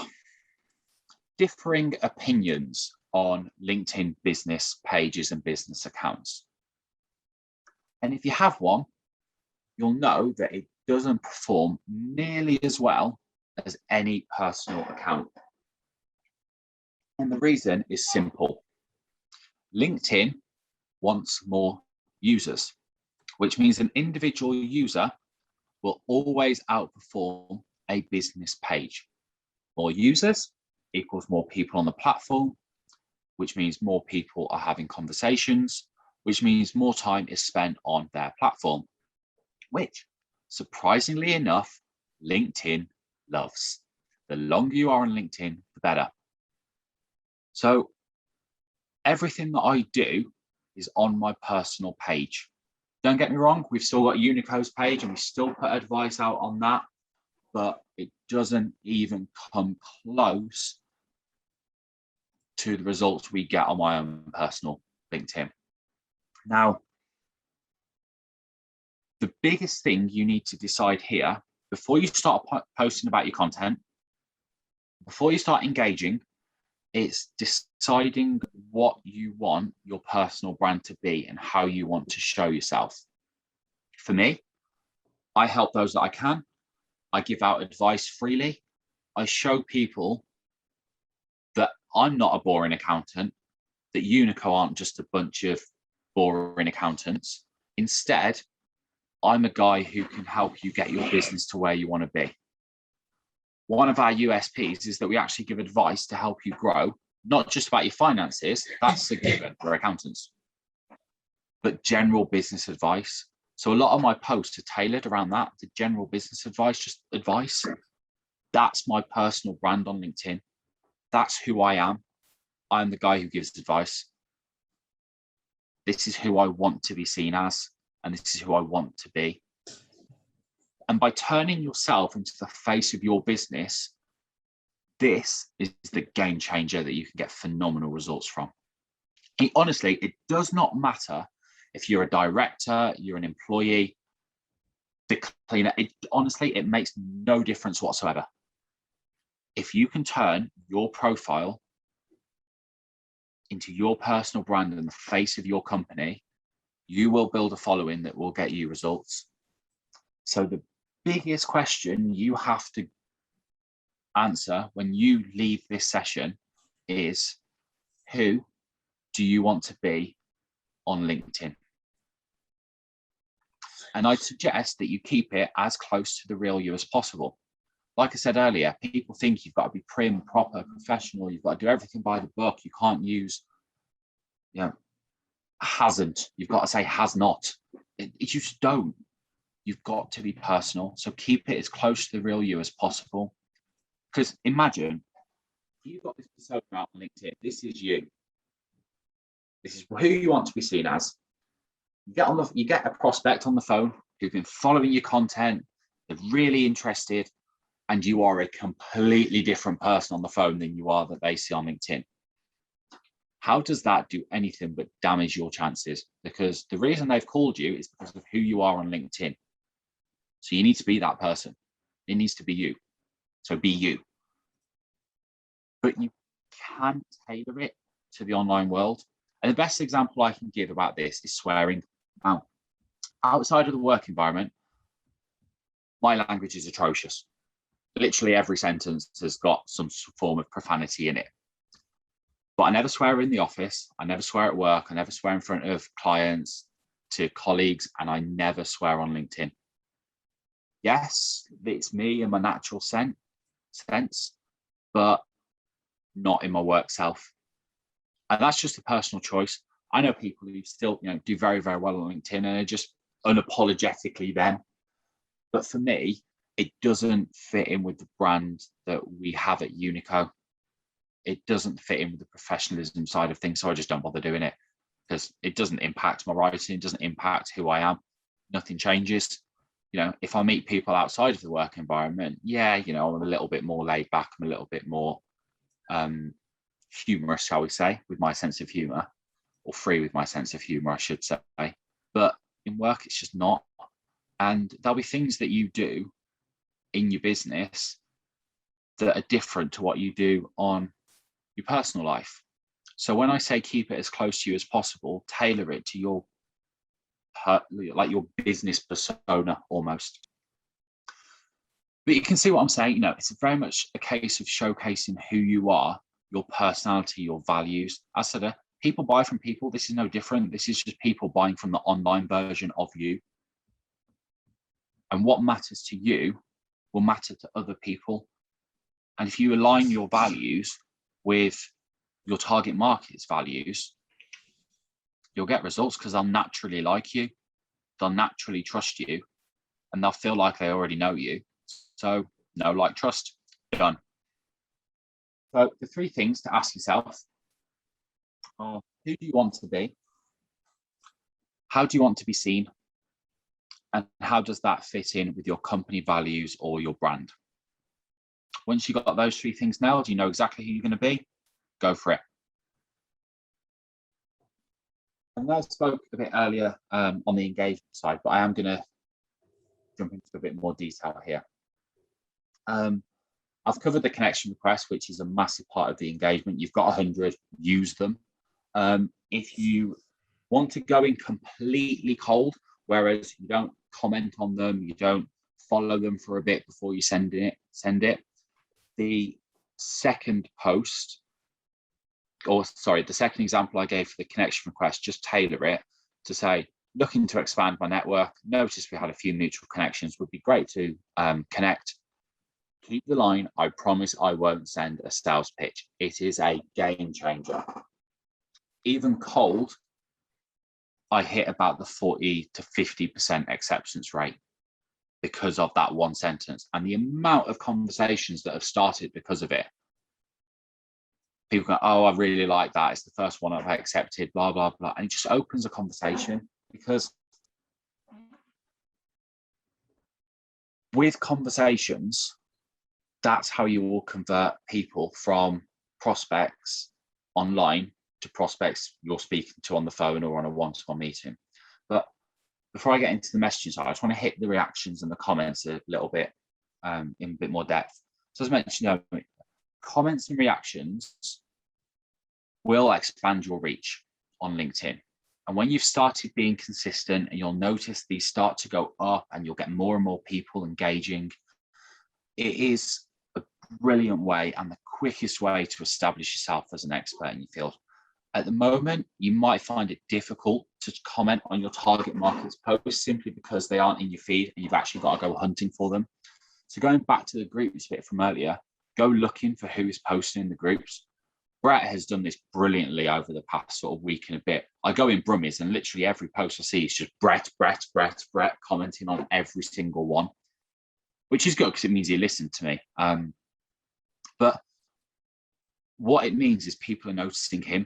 differing opinions on LinkedIn business pages and business accounts. And if you have one, you'll know that it doesn't perform nearly as well as any personal account. And the reason is simple. LinkedIn wants more users, which means an individual user will always outperform a business page. More users equals more people on the platform, which means more people are having conversations, which means more time is spent on their platform, which, surprisingly enough, LinkedIn loves. The longer you are on LinkedIn, the better. So everything that I do is on my personal page. Don't get me wrong, we've still got Unico's page and we still put advice out on that, but it doesn't even come close to the results we get on my own personal LinkedIn. Now, the biggest thing you need to decide here, before you start posting about your content, before you start engaging, it's deciding what you want your personal brand to be and how you want to show yourself. For me, I help those that I can. I give out advice freely. I show people that I'm not a boring accountant, that Unico aren't just a bunch of boring accountants. Instead, I'm a guy who can help you get your business to where you want to be. one of our USPs is that we actually give advice to help you grow, not just about your finances, that's a given, we're accountants, but general business advice. So a lot of my posts are tailored around that, the general business advice, just advice. That's my personal brand on LinkedIn. That's who I am. I'm the guy who gives advice. This is who I want to be seen as, and this is who I want to be. And by turning yourself into the face of your business, this is the game changer that you can get phenomenal results from. Honestly, it does not matter if you're a director, you're an employee, the cleaner, honestly, it makes no difference whatsoever. If you can turn your profile into your personal brand and the face of your company, you will build a following that will get you results. So the biggest question you have to answer when you leave this session is, who do you want to be on LinkedIn? And I suggest that you keep it as close to the real you as possible. Like I said earlier, people think you've got to be prim, proper, professional. You've got to do everything by the book. You can't use, hasn't. You've got to say has not. You just don't. You've got to be personal. So keep it as close to the real you as possible. Because imagine you've got this persona out on LinkedIn. This is you. This is who you want to be seen as. You get a prospect on the phone who's been following your content, they're really interested, and you are a completely different person on the phone than you are that they see on LinkedIn. How does that do anything but damage your chances? Because the reason they've called you is because of who you are on LinkedIn. So you need to be that person. It needs to be you. So be you. But you can tailor it to the online world. And the best example I can give about this is swearing. Now, outside of the work environment, my language is atrocious. Literally every sentence has got some form of profanity in it. But I never swear in the office. I never swear at work. I never swear in front of clients, to colleagues, and I never swear on LinkedIn. Yes, it's me in my natural sense, but not in my work self. And that's just a personal choice. I know people who still, do very, very well on LinkedIn and are just unapologetically them. But for me, it doesn't fit in with the brand that we have at Unico. It doesn't fit in with the professionalism side of things. So I just don't bother doing it because it doesn't impact my writing. It doesn't impact who I am. Nothing changes. If I meet people outside of the work environment, I'm a little bit more laid back. I'm a little bit more humorous, shall we say, with my sense of humor, or free with my sense of humor, I should say. But in work, it's just not. And there'll be things that you do in your business that are different to what you do on your personal life. So when I say keep it as close to you as possible, tailor it to your business persona almost. But you can see what I'm saying. It's very much a case of showcasing who you are, your personality, your values. As I said, people buy from people. This is no different. This is just people buying from the online version of you. And what matters to you will matter to other people. And if you align your values with your target market's values, you'll get results because they'll naturally like you. They'll naturally trust you, and they'll feel like they already know you. So know, like, trust, done. So the three things to ask yourself are, who do you want to be? How do you want to be seen? And how does that fit in with your company values or your brand? Once you've got those three things nailed, you know exactly who you're going to be, go for it. And I spoke a bit earlier on the engagement side, but I am going to jump into a bit more detail here. I've covered the connection request, which is a massive part of the engagement. You've got 100, use them. If you want to go in completely cold, whereas you don't comment on them, you don't follow them for a bit before you send it. The second post, the second example I gave for the connection request, just tailor it to say, looking to expand my network. Notice we had a few mutual connections. Would be great to connect. Keep the line. I promise I won't send a sales pitch. It is a game changer. Even cold, I hit about the 40 to 50% acceptance rate because of that one sentence and the amount of conversations that have started because of it. People go, oh, I really like that. It's the first one I've accepted, blah, blah, blah. And it just opens a conversation, because with conversations, that's how you will convert people from prospects online to prospects you're speaking to on the phone or on a one-to-one meeting. But before I get into the messaging side, I just want to hit the reactions and the comments a little bit in a bit more depth. So as mentioned, comments and reactions will expand your reach on LinkedIn. And when you've started being consistent, and you'll notice these start to go up and you'll get more and more people engaging, it is a brilliant way and the quickest way to establish yourself as an expert in your field. At the moment, you might find it difficult to comment on your target market's posts simply because they aren't in your feed and you've actually got to go hunting for them. So going back to the groups bit from earlier, go looking for who is posting in the groups. Brett has done this brilliantly over the past sort of week and a bit. I go in Brummies and literally every post I see is just Brett commenting on every single one, which is good because it means he listened to me. But what it means is people are noticing him.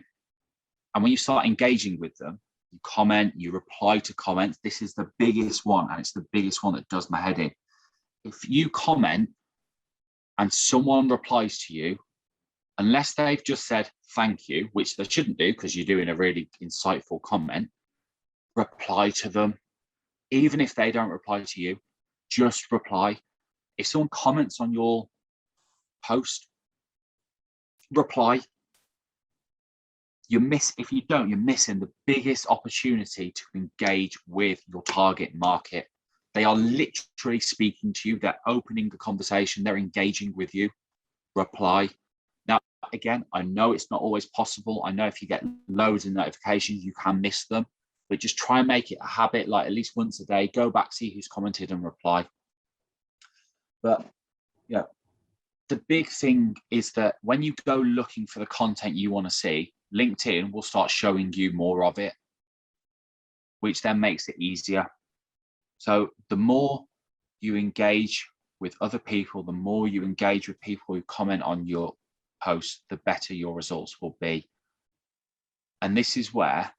And when you start engaging with them, you comment, you reply to comments. This is the biggest one, and it's the biggest one that does my head in. If you comment and someone replies to you, unless they've just said thank you, which they shouldn't do because you're doing a really insightful comment, reply to them. Even if they don't reply to you, just reply. If someone comments on your post, reply. If you don't, you're missing the biggest opportunity to engage with your target market. They are literally speaking to you. They're opening the conversation. They're engaging with you. Reply. Now, again, I know it's not always possible. I know if you get loads of notifications, you can miss them, but just try and make it a habit, like at least once a day, go back, see who's commented and reply. But yeah, the big thing is that when you go looking for the content you want to see, LinkedIn will start showing you more of it, which then makes it easier. So the more you engage with other people, the more you engage with people who comment on your post, the better your results will be. And this is where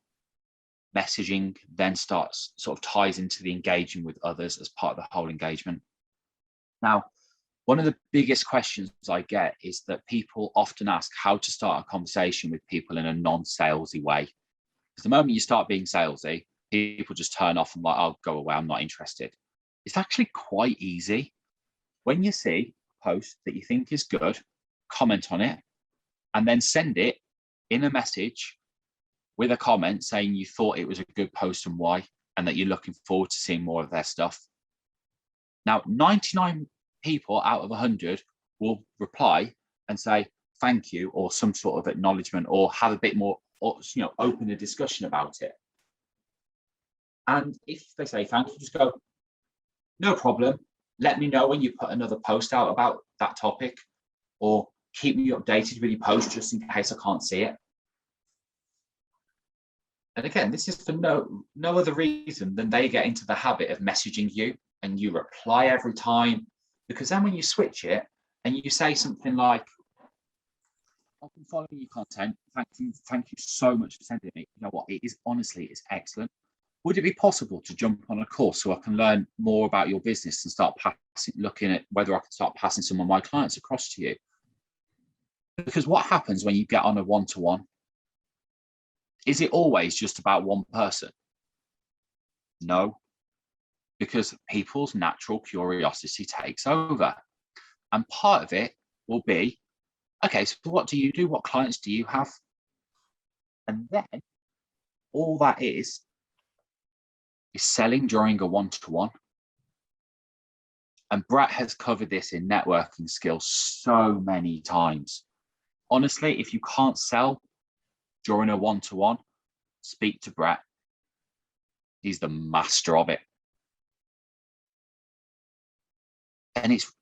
messaging then starts, sort of ties into the engaging with others as part of the whole engagement. Now, one of the biggest questions I get is that people often ask how to start a conversation with people in a non-salesy way. Because the moment you start being salesy, people just turn off and like, I'll go away, I'm not interested. It's actually quite easy. When you see a post that you think is good, comment on it, and then send it in a message with a comment saying you thought it was a good post and why, and that you're looking forward to seeing more of their stuff. Now, 99 people out of 100 will reply and say thank you or some sort of acknowledgement or have a bit more, or open a discussion about it. And if they say thank you, just go, no problem. Let me know when you put another post out about that topic, or keep me updated with your post just in case I can't see it. And again, this is for no other reason than they get into the habit of messaging you and you reply every time. Because then when you switch it and you say something like, I've been following your content. Thank you so much for sending me. You know what? It is honestly, it's excellent. Would it be possible to jump on a course so I can learn more about your business and start looking at whether I can start passing some of my clients across to you? Because what happens when you get on a one-to-one? Is it always just about one person? No. Because people's natural curiosity takes over. And part of it will be, okay, so what do you do? What clients do you have? And then all that is selling during a one-to-one. And Brett has covered this in networking skills so many times. Honestly, if you can't sell during a one-to-one, speak to Brett. He's the master of it. And it's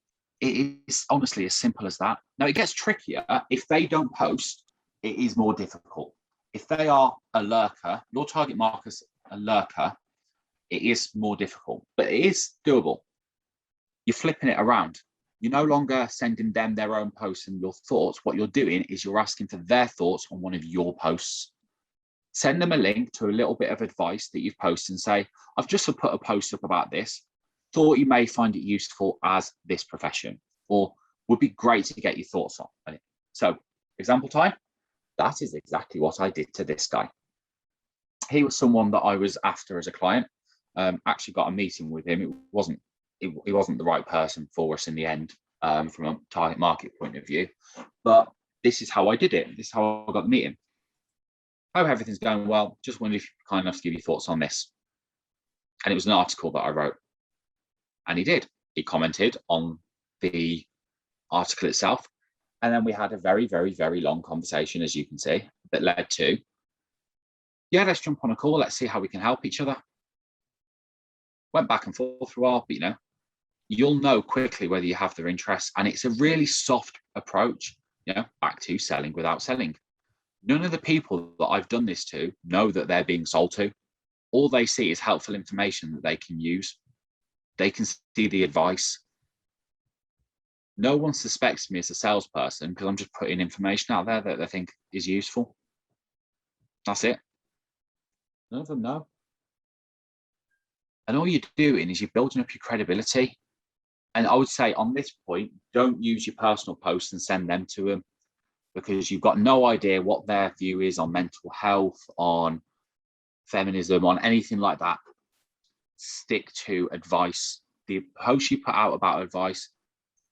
It is honestly as simple as that. Now, it gets trickier. If they don't post, it is more difficult. If they are a lurker, your target market's a lurker, it is more difficult, but it is doable. You're flipping it around. You're no longer sending them their own posts and your thoughts. What you're doing is you're asking for their thoughts on one of your posts. Send them a link to a little bit of advice that you've posted and say, I've just put a post up about this. Thought you may find it useful as this profession, or would be great to get your thoughts on it. So, example time, that is exactly what I did to this guy. He was someone that I was after as a client. Actually got a meeting with him. He wasn't the right person for us in the end, from a target market point of view. But this is how I did it. This is how I got the meeting. Hope everything's going well. Just wondering if you're kind enough to give your thoughts on this. And it was an article that I wrote. And he did. He commented on the article itself. And then we had a very, very, very long conversation, as you can see, that led to, yeah, let's jump on a call. Let's see how we can help each other. Went back and forth for a while, but you'll know quickly whether you have their interests. And it's a really soft approach, back to selling without selling. None of the people that I've done this to know that they're being sold to. All they see is helpful information that they can use. They can see the advice. No one suspects me as a salesperson because I'm just putting information out there that they think is useful. That's it. None of them know. And all you're doing is you're building up your credibility. And I would say on this point, don't use your personal posts and send them to them, because you've got no idea what their view is on mental health, on feminism, on anything like that. Stick to advice. The post you put out about advice,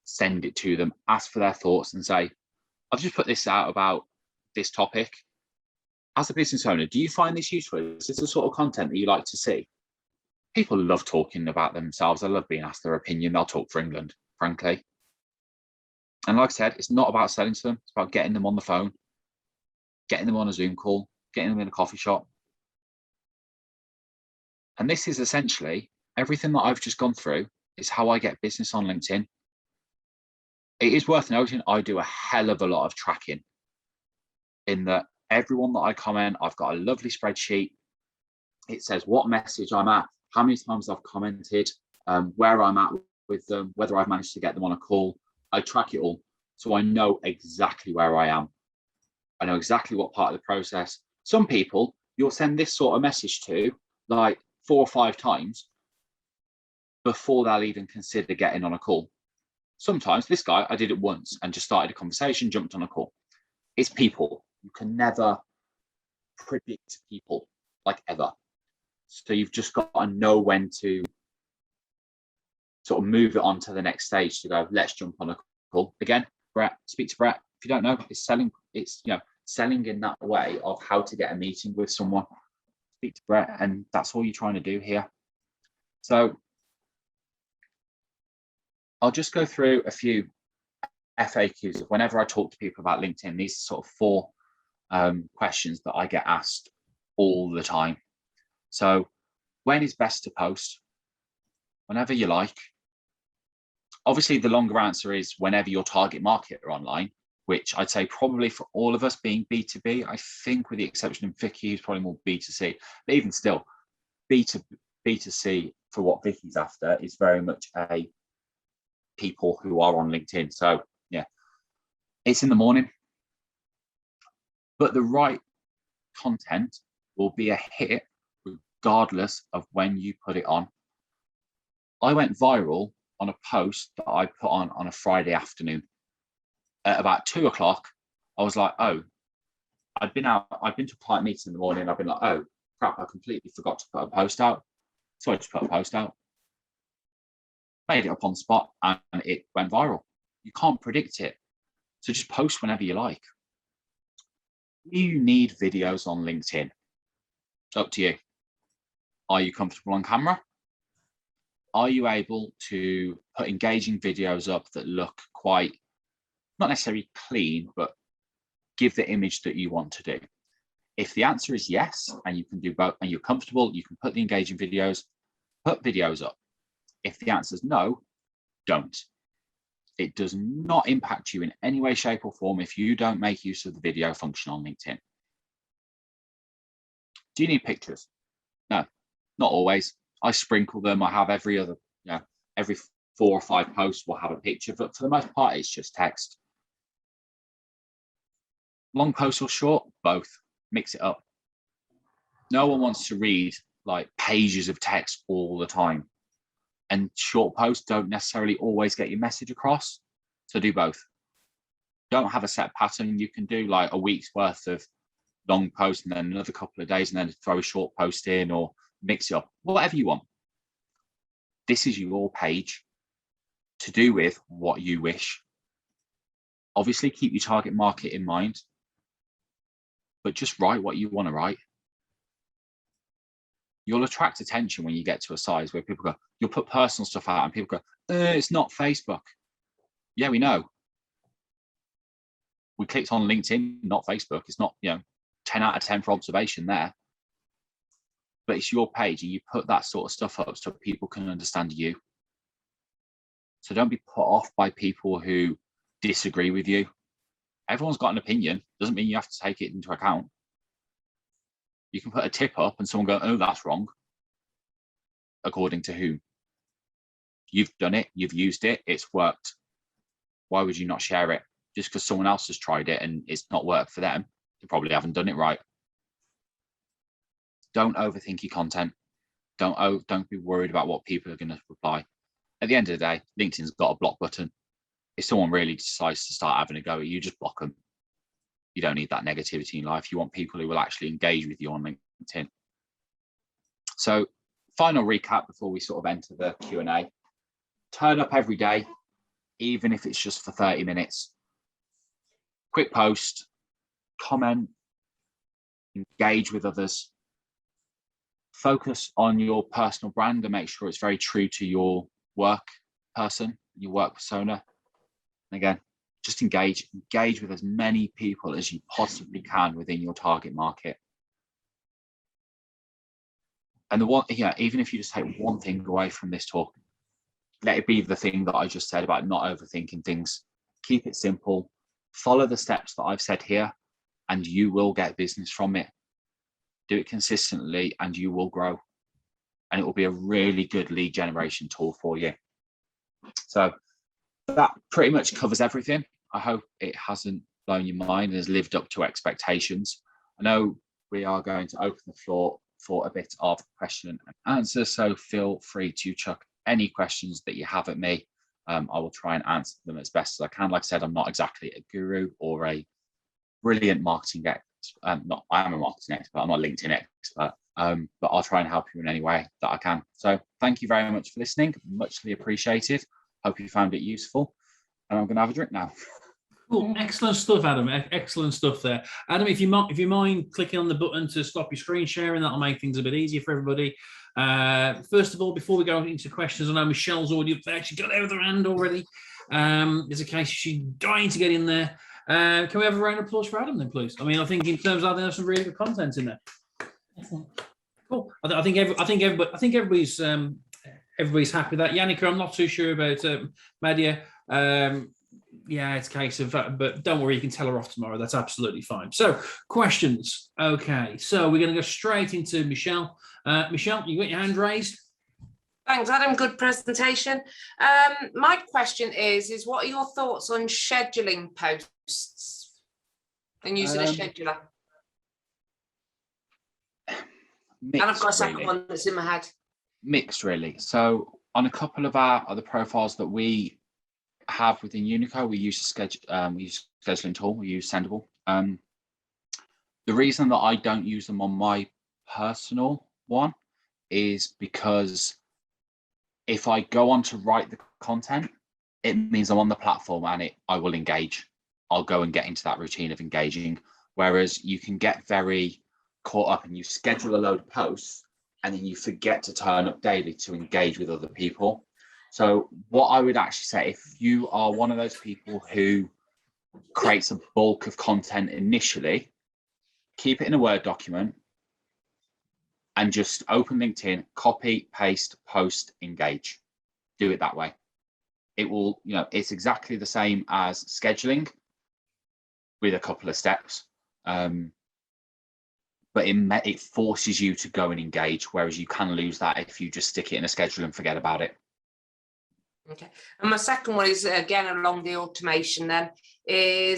send it to them, ask for their thoughts and say, I've just put this out about this topic. As a business owner, do you find this useful? Is this the sort of content that you like to see? People love talking about themselves. I love being asked their opinion. They'll talk for England, frankly. And like I said, it's not about selling to them. It's about getting them on the phone, getting them on a Zoom call, getting them in a coffee shop. And this is essentially everything that I've just gone through is how I get business on LinkedIn. It is worth noting, I do a hell of a lot of tracking in that everyone that I comment, I've got a lovely spreadsheet. It says what message I'm at, how many times I've commented, where I'm at with them, whether I've managed to get them on a call. I track it all. So I know exactly where I am. I know exactly what part of the process. Some people you'll send this sort of message to like 4 or 5 times before they'll even consider getting on a call. Sometimes this guy, I did it once and just started a conversation, jumped on a call. It's people. You can never predict people, like ever. So you've just got to know when to sort of move it on to the next stage to go, let's jump on a call. Again, Brett, speak to Brett. If you don't know, it's selling. It's, selling in that way of how to get a meeting with someone. Speak to Brett, and that's all you're trying to do here. So I'll just go through a few FAQs of whenever I talk to people about LinkedIn. These are sort of 4 questions that I get asked all the time. So when is best to post? Whenever you like. Obviously, the longer answer is whenever your target market are online, which I'd say probably for all of us being B2B, I think with the exception of Vicky, who's probably more B2C, but even still, B2C for what Vicky's after is very much a people who are on LinkedIn. So yeah, it's in the morning, but the right content will be a hit regardless of when you put it on. I went viral on a post that I put on a Friday afternoon. At about 2 o'clock, I was like, oh, I've been to a client meeting in the morning. I've been like, oh crap, I completely forgot to put a post out. So I just put a post out, made it up on the spot, and it went viral. You can't predict it. So just post whenever you like. You need videos on LinkedIn. Up to you. Are you comfortable on camera? Are you able to put engaging videos up that look quite, not necessarily clean, but give the image that you want to do? If the answer is yes, and you can do both, and you're comfortable, you can put the engaging videos, put videos up. If the answer is no, don't. It does not impact you in any way, shape or form if you don't make use of the video function on LinkedIn. Do you need pictures? No, not always. I sprinkle them. I have every 4 or 5 posts will have a picture, but for the most part, it's just text. Long posts or short, both. Mix it up. No one wants to read like pages of text all the time. And short posts don't necessarily always get your message across. So do both. Don't have a set pattern. You can do like a week's worth of long posts and then another couple of days and then throw a short post in or mix it up, whatever you want. This is your page to do with what you wish. Obviously, keep your target market in mind, but just write what you want to write. You'll attract attention when you get to a size where people go, you'll put personal stuff out and people go, it's not Facebook. Yeah, we know. We clicked on LinkedIn, not Facebook. It's not, 10 out of 10 for observation there. But it's your page and you put that sort of stuff up so people can understand you. So don't be put off by people who disagree with you. Everyone's got an opinion. Doesn't mean you have to take it into account. You can put a tip up and someone go, oh, that's wrong. According to whom? You've done it. You've used it. It's worked. Why would you not share it? Just because someone else has tried it and it's not worked for them, they probably haven't done it right. Don't overthink your content. Don't be worried about what people are going to reply. At the end of the day, LinkedIn's got a block button. If someone really decides to start having a go at you, just block them. You don't need that negativity in life. You want people who will actually engage with you on LinkedIn. So, final recap before we sort of enter the Q&A. Turn up every day, even if it's just for 30 minutes. Quick post, comment, engage with others. Focus on your personal brand and make sure it's very true to your work person, your work persona. And again, just engage with as many people as you possibly can within your target market. And even if you just take one thing away from this talk, let it be the thing that I just said about not overthinking things. Keep it simple. Follow the steps that I've said here, and you will get business from it. Do it consistently, and you will grow. And it will be a really good lead generation tool for you. So that pretty much covers everything. I hope it hasn't blown your mind and has lived up to expectations. I know we are going to open the floor for a bit of question and answer, so feel free to chuck any questions that you have at me. I will try and answer them as best as I can. Like I said, I'm not exactly a guru or a brilliant marketing expert. I am a marketing expert. I'm not a LinkedIn expert, but I'll try and help you in any way that I can. So thank you very much for listening. Muchly appreciated. Hope you found it useful. And I'm going to have a drink now. Cool. Excellent stuff, Adam. Excellent stuff there. Adam, if you mind clicking on the button to stop your screen sharing, that'll make things a bit easier for everybody. First of all, before we go into questions, I know Michelle's already up there. She got there with her hand already. There's a case she's dying to get in there. Can we have a round of applause for Adam then, please? I mean, I think in terms of there's some really good content in there. Cool. I think everybody's happy with that. Yannicka, I'm not too sure about Madia. Yeah, it's a case of, but don't worry, you can tell her off tomorrow. That's absolutely fine. So, questions. Okay, so we're going to go straight into Michelle. Michelle, you got your hand raised? Thanks, Adam. Good presentation. My question is what are your thoughts on scheduling posts and using a scheduler? And I've got a second one that's in my head. Mixed, really. So on a couple of our other profiles that we have within Unico, we use a scheduling tool. We use Sendable. The reason that I don't use them on my personal one is because if I go on to write the content, it means I'm on the platform and I will engage. I'll go and get into that routine of engaging. Whereas you can get very caught up and you schedule a load of posts and then you forget to turn up daily to engage with other people. So what I would actually say, if you are one of those people who creates a bulk of content initially, keep it in a Word document and just open LinkedIn, copy, paste, post, engage. Do it that way. it will, it's exactly the same as scheduling with a couple of steps. But it forces you to go and engage, whereas you can lose that if you just stick it in a schedule and forget about it. Okay, and my second one is again along the automation. Then I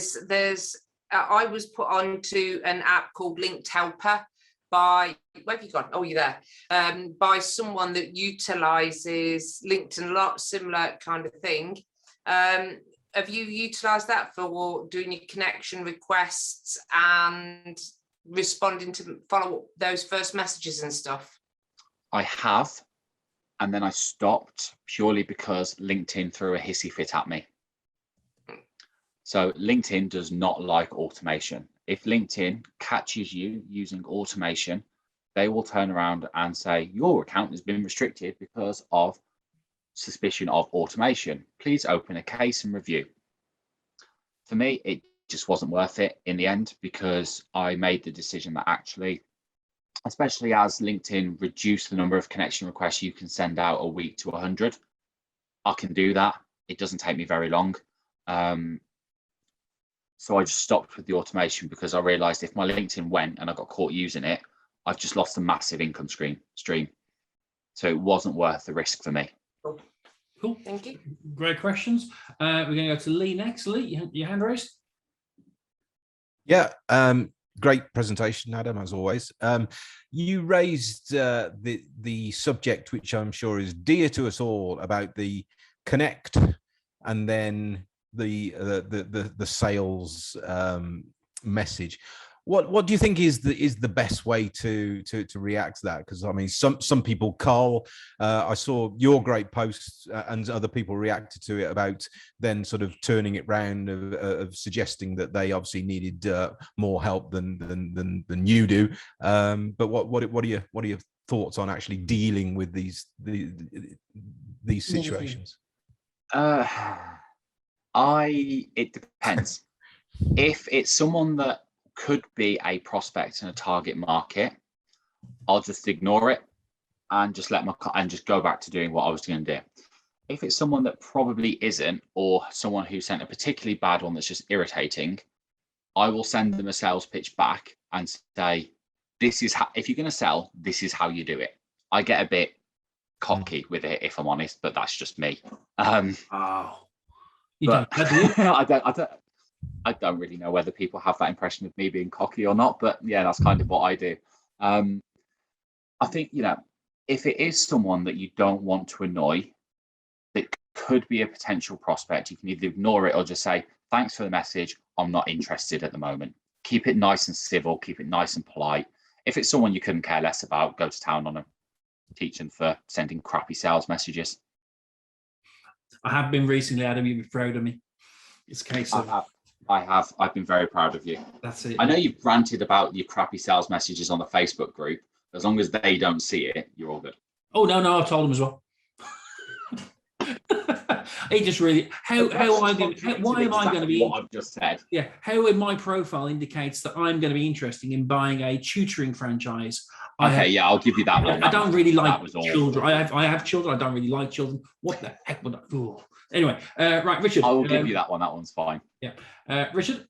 was put onto an app called Linked Helper by, where have you gone? Oh, you're there. By someone that utilizes LinkedIn, a lot similar kind of thing. Have you utilized that for doing your connection requests and responding to follow up those first messages and stuff? I have, and then I stopped purely because LinkedIn threw a hissy fit at me. So LinkedIn does not like automation. If LinkedIn catches you using automation, they will turn around and say, your account has been restricted because of suspicion of automation. Please open a case and review. For me, it just wasn't worth it in the end, because I made the decision that actually, especially as LinkedIn reduced the number of connection requests you can send out a week to 100, I can do that. It doesn't take me very long. So I just stopped with the automation because I realized if my LinkedIn went and I got caught using it, I've just lost a massive income stream. So it wasn't worth the risk for me. Cool. Thank you. Great questions. We're going to go to Lee next. Lee, your hand raised. Yeah, great presentation, Adam, as always. You raised the subject, which I'm sure is dear to us all, about the connect and then the sales message. What do you think is the best way to react to that? Because I mean, some people, Carl, I saw your great posts and other people reacted to it about then sort of turning it round of suggesting that they obviously needed more help than you do. But what are your thoughts on actually dealing with these situations? It depends. If it's someone that could be a prospect in a target market, I'll just ignore it and just just go back to doing what I was going to do. If it's someone that probably isn't, or someone who sent a particularly bad one that's just irritating, I will send them a sales pitch back and say, this is how, if you're going to sell, this is how you do it. I get a bit cocky with it, if I'm honest, but that's just me. I don't really know whether people have that impression of me being cocky or not, but yeah, that's kind of what I do. I think, if it is someone that you don't want to annoy, that could be a potential prospect, you can either ignore it or just say, thanks for the message, I'm not interested at the moment. Keep it nice and civil, keep it nice and polite. If it's someone you couldn't care less about, go to town on them, teach them for sending crappy sales messages. I have been recently, Adam, you've been proud of me. It's a case of... I've been very proud of you. That's it. I know you've ranted about your crappy sales messages on the Facebook group. As long as they don't see it, you're all good. Oh, no, I've told them as well. He just really, why am I going to be what I've just said? Yeah, how in my profile indicates that I'm going to be interested in buying a tutoring franchise. Okay, I'll give you that one. I don't really like children. I have children. I don't really like children. What the heck would I? Ooh. Anyway, right, Richard. I will give you that one. That one's fine. Yeah, Richard.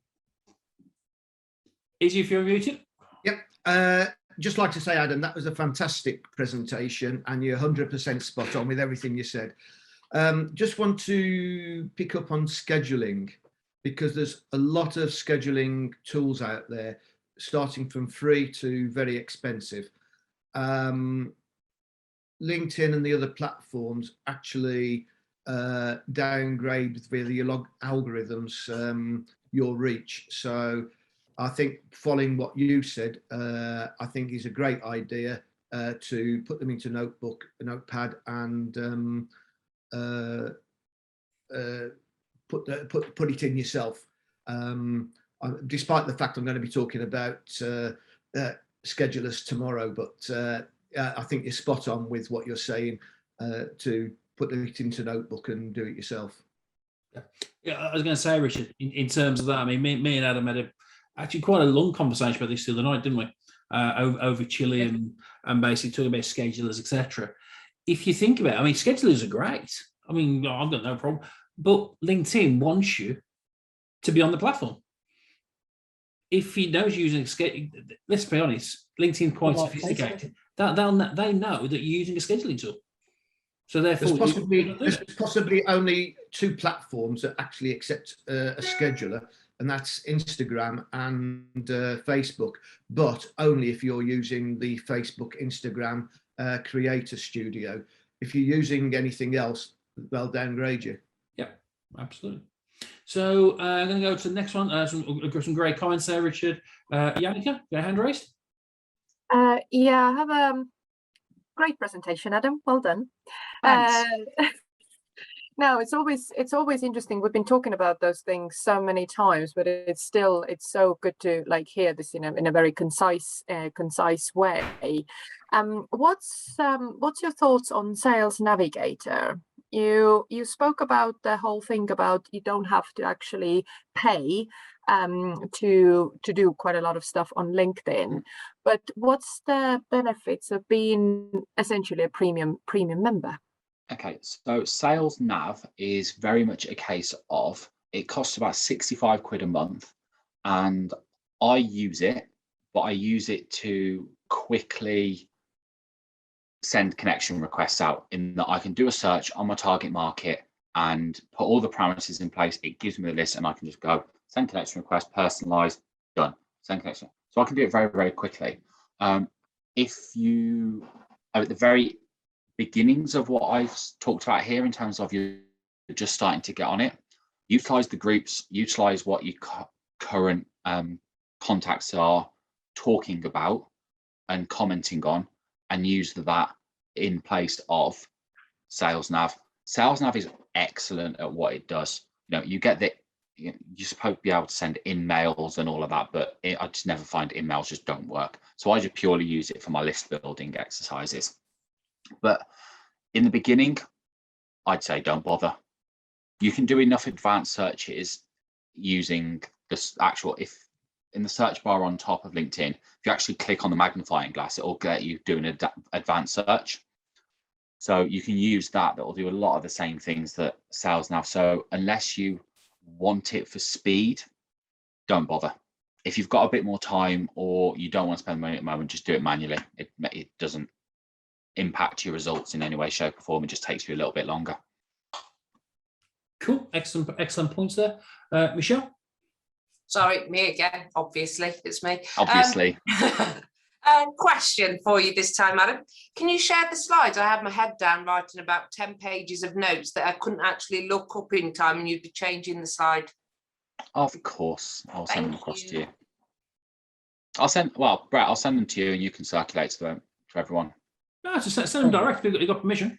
Is you feel muted? Yep. Just like to say, Adam, that was a fantastic presentation, and you're 100% spot on with everything you said. Just want to pick up on scheduling, because there's a lot of scheduling tools out there, starting from free to very expensive. LinkedIn and the other platforms actually downgrade via the algorithms your reach. So I think following what you said, I think is a great idea to put them into notepad, and put it in yourself. Despite the fact I'm going to be talking about schedulers tomorrow, but I think you're spot on with what you're saying, to put it into notebook and do it yourself. Yeah, I was going to say, Richard, in terms of that, I mean, me and Adam had actually quite a long conversation about this the other night, didn't we? Over chili and basically talking about schedulers, etc. If you think about it, I mean, schedulers are great. I mean, I've got no problem. But LinkedIn wants you to be on the platform. If he knows you're using let's be honest, LinkedIn quite sophisticated. They know that you're using a scheduling tool. So therefore, there's possibly only 2 platforms that actually accept a scheduler, and that's Instagram and Facebook, but only if you're using the Facebook, Instagram Creator Studio. If you're using anything else, they'll downgrade you. Yeah, absolutely. So I'm going to go to the next one. Some great comments there, Richard. Yannicka, your hand raised. Yeah, I have a great presentation, Adam. Well done. No, it's always interesting. We've been talking about those things so many times, but it's so good to like hear this in a very concise way. What's your thoughts on Sales Navigator? You spoke about the whole thing about you don't have to actually pay to do quite a lot of stuff on LinkedIn, but what's the benefits of being essentially a premium member? Okay, so Sales Nav is very much a case of it costs about 65 quid a month, and I use it, but I use it to quickly send connection requests out, in that I can do a search on my target market and put all the parameters in place. It gives me the list and I can just go send connection request, personalized, done, send connection. So I can do it very, very quickly. If you are at the very beginnings of what I've talked about here in terms of you're just starting to get on it, utilize the groups, utilize what your current contacts are talking about and commenting on, and use that in place of Sales Nav. Sales Nav is excellent at what it does. You know, you get the, you're supposed to be able to send in-mails and all of that, but I just never find in-mails just don't work. So I just purely use it for my list building exercises. But in the beginning, I'd say don't bother. You can do enough advanced searches using this actual, if in the search bar on top of LinkedIn, if you actually click on the magnifying glass, it will get you doing an advanced search. So you can use that. That will do a lot of the same things that Sales Nav. So unless you want it for speed, don't bother. If you've got a bit more time or you don't want to spend money at the moment, just do it manually. It doesn't impact your results in any way, shape or form. It just takes you a little bit longer. Cool. Excellent points there. Michelle? Sorry, me again. Obviously, it's me. Obviously. Question for you this time, Adam. Can you share the slides? I had my head down writing about 10 pages of notes that I couldn't actually look up in time, and you'd be changing the slide. Of course. I'll send them across to you. Brett, I'll send them to you and you can circulate to them, to everyone. No, just send them direct. You got permission.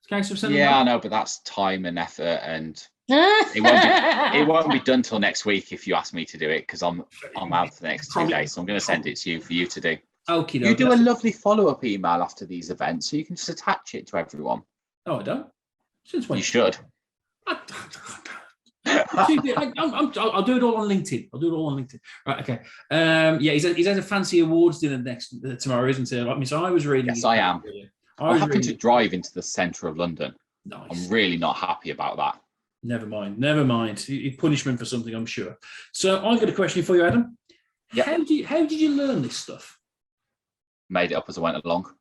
Yeah, I know, but that's time and effort, and it won't be done till next week if you ask me to do it, because I'm out for the next 2 days. So I'm going to send it to you for you to do. Okay. You do a lovely follow-up email after these events, so you can just attach it to everyone. No, I don't. Since when? You should. I'll do it all on LinkedIn. Right. Okay. Yeah, he's had a fancy awards dinner tomorrow, isn't he? I mean, so I was reading. Yes, I am. I'm having to drive into the centre of London. Nice. I'm really not happy about that. Never mind. Punishment for something, I'm sure. So I've got a question for you, Adam. Yep. How did you learn this stuff? Made it up as I went along.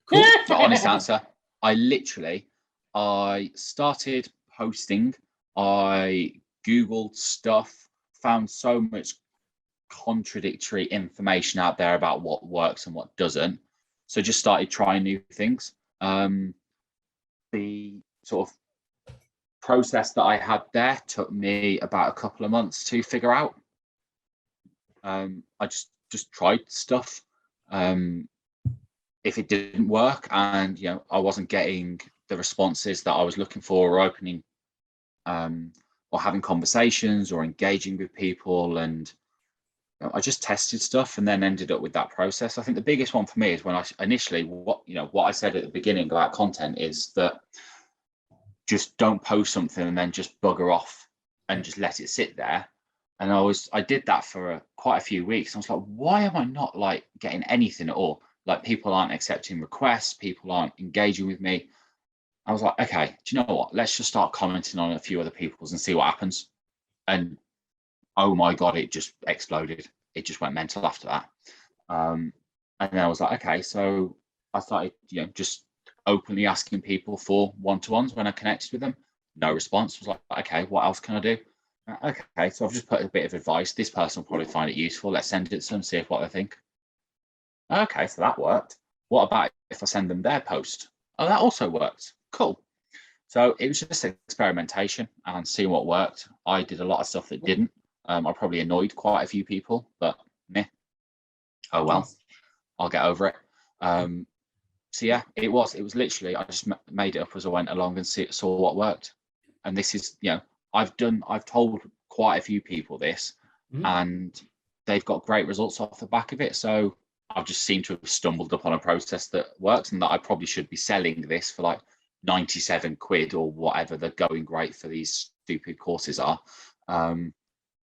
Cool. The honest answer. I started posting. I Googled stuff, found so much contradictory information out there about what works and what doesn't. So just started trying new things. The sort of process that I had there took me about a couple of months to figure out. I just tried stuff. If it didn't work and I wasn't getting the responses that I was looking for, or opening or having conversations or engaging with people, and I just tested stuff and then ended up with that process. I think the biggest one for me is when I initially, what I said at the beginning about content is that just don't post something and then just bugger off and just let it sit there. And I did that for quite a few weeks. I was like, why am I not like getting anything at all? Like, people aren't accepting requests, people aren't engaging with me. I was like, okay, do you know what? Let's just start commenting on a few other people's and see what happens. And oh my God, it just exploded. It just went mental after that. And then I was like, okay, so I started, just openly asking people for one-to-ones when I connected with them. No response. I was like, okay, what else can I do? Okay, so I've just put a bit of advice. This person will probably find it useful. Let's send it to them, see what they think. Okay, so that worked. What about if I send them their post? Oh, that also worked. Cool. So it was just experimentation and seeing what worked. I did a lot of stuff that didn't. I probably annoyed quite a few people, but meh. Oh well, I'll get over it. So yeah, it was literally, I just made it up as I went along and saw what worked. And this is, I've told quite a few people this, and they've got great results off the back of it. So I've just seemed to have stumbled upon a process that works, and that I probably should be selling this for like 97 quid or whatever the going rate for these stupid courses are.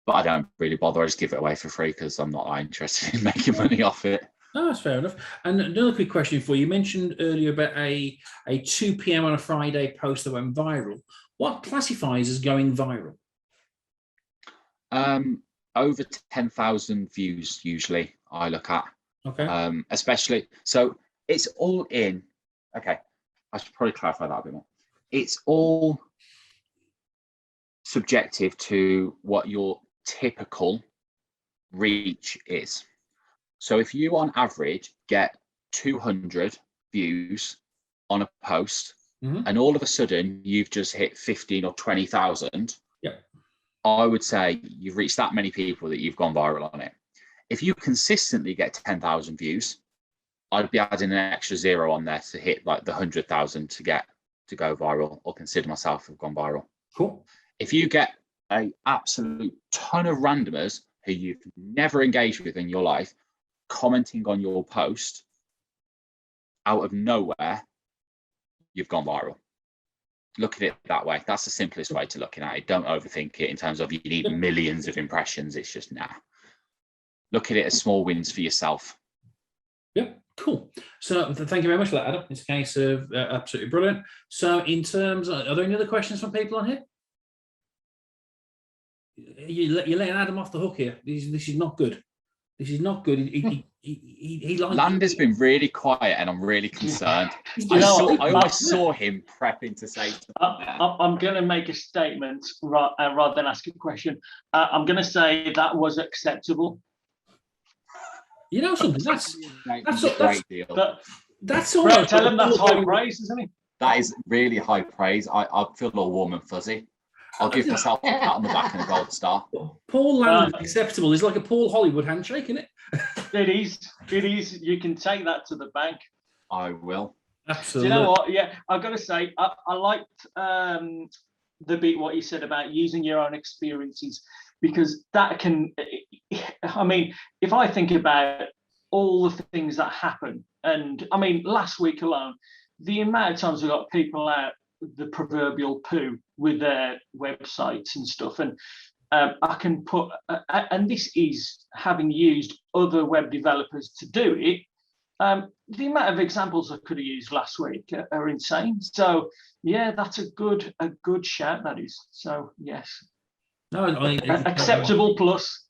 But I don't really bother. I just give it away for free because I'm not that interested in making money off it. Oh, that's fair enough. And another quick question for you. You mentioned earlier about a 2 p.m. on a Friday post that went viral. What classifies as going viral? Over 10,000 views usually I look at. Okay. Especially, so it's all in. Okay, I should probably clarify that a bit more. It's all subjective to what your typical reach is. So if you on average get 200 views on a post, and all of a sudden you've just hit 15 or 20,000, I would say you've reached that many people that you've gone viral on it. If you consistently get 10,000 views, I'd be adding an extra 0 on there to hit like the 100,000 to go viral or consider myself have gone viral. Cool. If you get an absolute ton of randomers who you've never engaged with in your life commenting on your post out of nowhere, you've gone viral. Look at it that way. That's the simplest way to looking at it. Don't overthink it in terms of you need millions of impressions. It's just nah. Look at it as small wins for yourself. Yep, cool. So thank you very much for that, Adam. It's a case of absolutely brilliant. So in terms of, are there any other questions from people on here? You're letting Adam off the hook here. This is not good. This is not good. He likes Lander's been really quiet, and I'm really concerned. I always saw him prepping to say something. I'm going to make a statement rather than ask a question. I'm going to say that was acceptable. You know something? That's a great deal. That's all right. Tell him that's high praise, isn't it? That is really high praise. I feel all warm and fuzzy. I'll give myself a pat on the back and a gold star. Paul Landers acceptable. It's like a Paul Hollywood handshake, isn't it? It is. It is. You can take that to the bank. I will. Absolutely. Do you know what? Yeah, I've got to say, I liked the bit what you said about using your own experiences, because that can, I mean, if I think about all the things that happen, and I mean, last week alone, the amount of times we got people out the proverbial poo with their websites and stuff, and I can put, and this is having used other web developers to do it. The amount of examples I could have used last week are insane. So yeah, that's a good shout. That is. So yes. No, acceptable plus.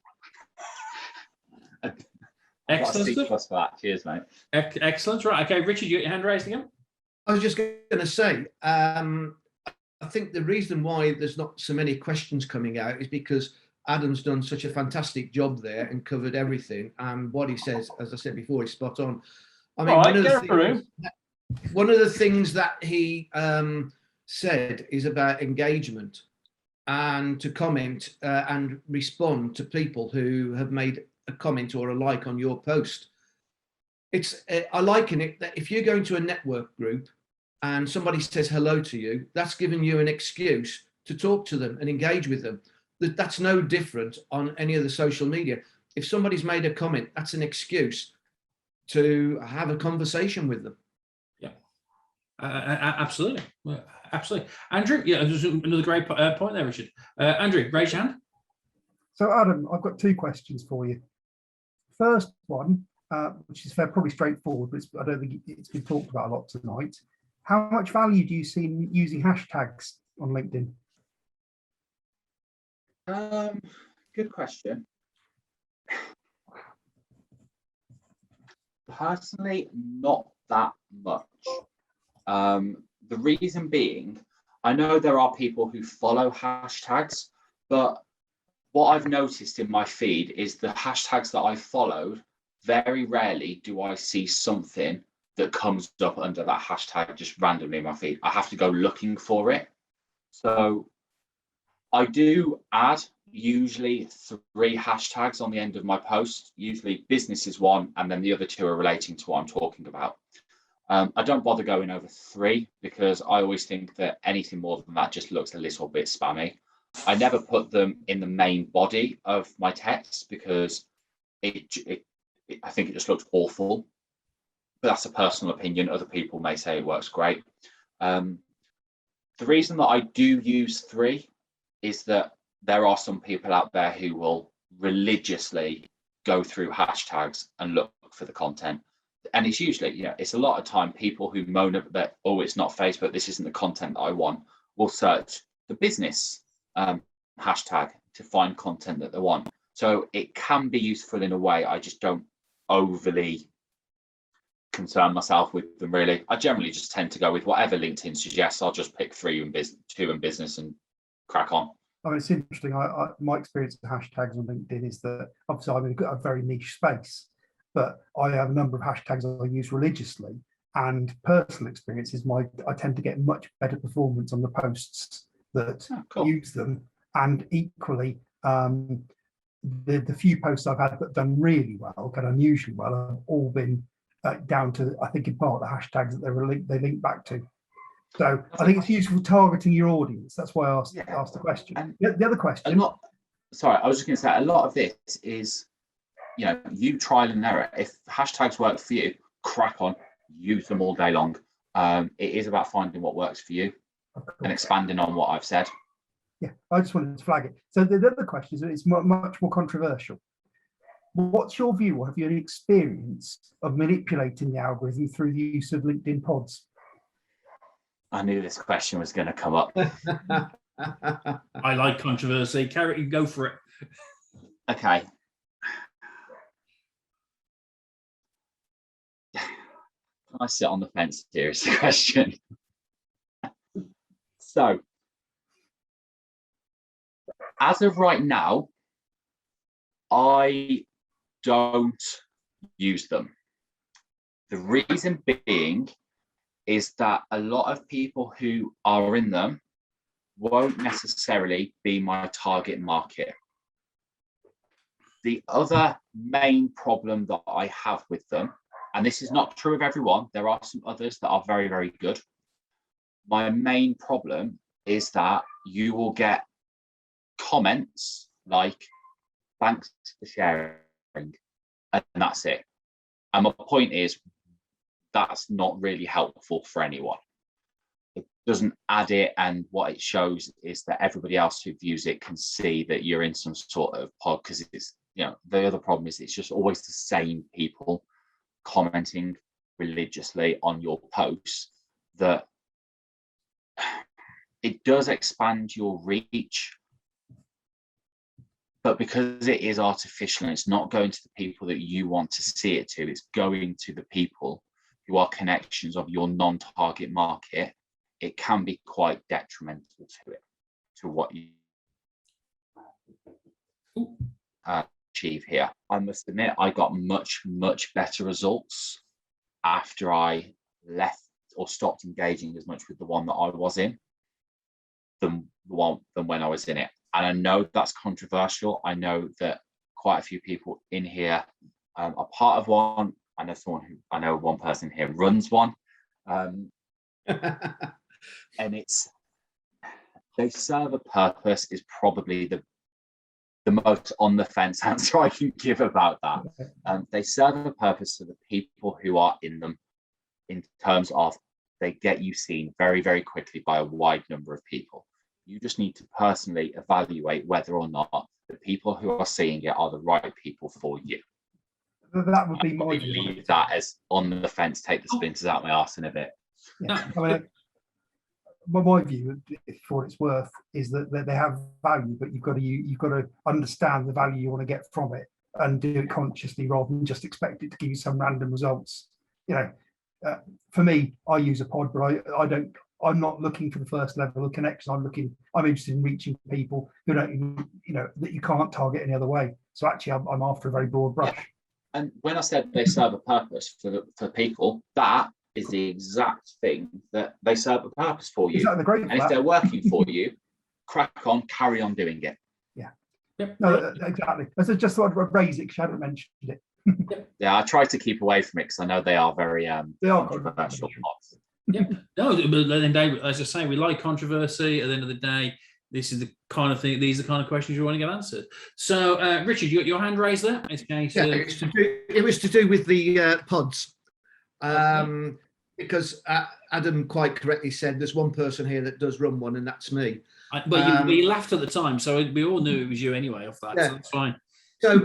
Excellent stuff. For that. Cheers, mate. Excellent. Right. Okay, Richard, you got your hand raised again. I was just going to say, I think the reason why there's not so many questions coming out is because Adam's done such a fantastic job there and covered everything. And what he says, as I said before, is spot on. I mean, one of the things that he said is about engagement and to comment and respond to people who have made a comment or a like on your post. It's I liken it that if you're going to a network group and somebody says hello to you, that's giving you an excuse to talk to them and engage with them. That's no different on any of the social media. If somebody's made a comment, that's an excuse to have a conversation with them. Yeah, absolutely, absolutely. Andrew, yeah, there's another great point there, Richard. Andrew, raise your hand. So Adam, I've got 2 questions for you. First one, which is probably straightforward, but I don't think it's been talked about a lot tonight. How much value do you see in using hashtags on LinkedIn? Good question. Personally, not that much. The reason being, I know there are people who follow hashtags, but what I've noticed in my feed is the hashtags that I followed, very rarely do I see something that comes up under that hashtag just randomly in my feed. I have to go looking for it. So I do add usually 3 hashtags on the end of my post. Usually business is one, and then the other 2 are relating to what I'm talking about. I don't bother going over 3 because I always think that anything more than that just looks a little bit spammy. I never put them in the main body of my text because I think it just looks awful. But that's a personal opinion. Other people may say it works great. The reason that I do use 3 is that there are some people out there who will religiously go through hashtags and look for the content. And it's usually, it's a lot of time people who moan that, oh, it's not Facebook, this isn't the content that I want, will search the business hashtag to find content that they want. So it can be useful in a way. I just don't overly concern myself with them, really. I generally just tend to go with whatever LinkedIn suggests. I'll just pick 2 in business and crack on. I mean, it's interesting. My experience with hashtags on LinkedIn is that obviously I'm in a very niche space, but I have a number of hashtags I use religiously, and personal experience is I tend to get much better performance on the posts that use them. And equally, the few posts I've had that have done really well, kind of unusually well, have all been down to, I think, in part the hashtags that they link back to. So I think it's useful targeting your audience. That's why I asked the question. And the other question. Sorry, I was just going to say, a lot of this is, you trial and error. If hashtags work for you, crack on, use them all day long. It is about finding what works for you and expanding on what I've said. Yeah, I just wanted to flag it. So the other question is much more controversial. What's your view, or have you any experience of manipulating the algorithm through the use of LinkedIn pods? I knew this question was going to come up. I like controversy. Carrot, go for it. Okay. Can I sit on the fence here is the question. So, as of right now, I don't use them. The reason being is that a lot of people who are in them won't necessarily be my target market. The other main problem that I have with them, and this is not true of everyone, there are some others that are very, very good. My main problem is that you will get comments like, thanks for sharing, and that's it. And my point is, that's not really helpful for anyone. It doesn't add it, and what it shows is that everybody else who views it can see that you're in some sort of pod, because it's, the other problem is it's just always the same people commenting religiously on your posts, that it does expand your reach, but because it is artificial and it's not going to the people that you want to see it to, it's going to the people who are connections of your non-target market, it can be quite detrimental to it, to what you achieve here. I must admit, I got much, much better results after I left or stopped engaging as much with the one that I was in than when I was in it. And I know that's controversial. I know that quite a few people in here are part of one. I know one person here runs one, and they serve a purpose is probably the most on the fence answer I can give about that. They serve a purpose to the people who are in them, in terms of they get you seen very, very quickly by a wide number of people. You just need to personally evaluate whether or not the people who are seeing it are the right people for you. That would be my view. Leave that as on the fence, take the splinters out my arse in a bit. Yeah. I mean, my view, for what it's worth, is that they have value, but you've got to understand the value you want to get from it and do it consciously rather than just expect it to give you some random results. You know, for me, I use a pod, but I'm not looking for the first level of connection. I'm interested in reaching people who don't even, that you can't target any other way. So actually, I'm after a very broad brush. Yeah. And when I said they serve a purpose for people, that is the exact thing, that they serve a purpose for you. Exactly, great. And if they're working for you, crack on, carry on doing it. Yeah. Yep. No, exactly. I just thought I'd raise it because you hadn't mentioned it. Yeah, I try to keep away from it because I know they are very controversial pods. Yeah. No, but then David, as I say, we like controversy. At the end of the day, this is the kind of thing. These are the kind of questions you want to get answered. So, Richard, you got your hand raised there. It was to do with the pods, because Adam quite correctly said there's one person here that does run one, and that's me. But you laughed at the time, so we all knew it was you anyway. Off that, so that's fine. So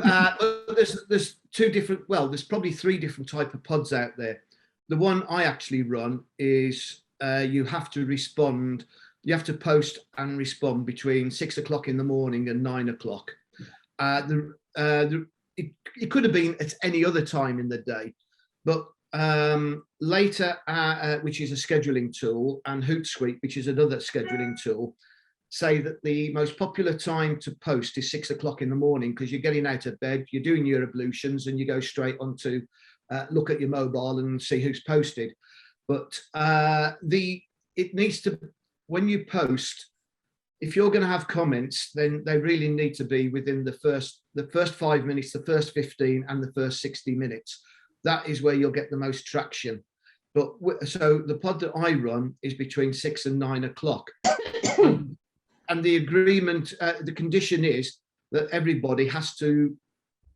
there's two different. Well, there's probably three different type of pods out there. The one I actually run is you have to respond. You have to post and respond between 6 o'clock in the morning and 9 o'clock. It could have been at any other time in the day, but later, which is a scheduling tool, and Hootsuite, which is another scheduling tool, say that the most popular time to post is 6 o'clock in the morning because you're getting out of bed, you're doing your ablutions, and you go straight onto look at your mobile and see who's posted. But it needs to, when you post, if you're going to have comments, then they really need to be within the first 5 minutes, the first 15, and the first 60 minutes. That is where you'll get the most traction. But so the pod that I run is between 6 and 9 o'clock. And the agreement, the condition is that everybody has to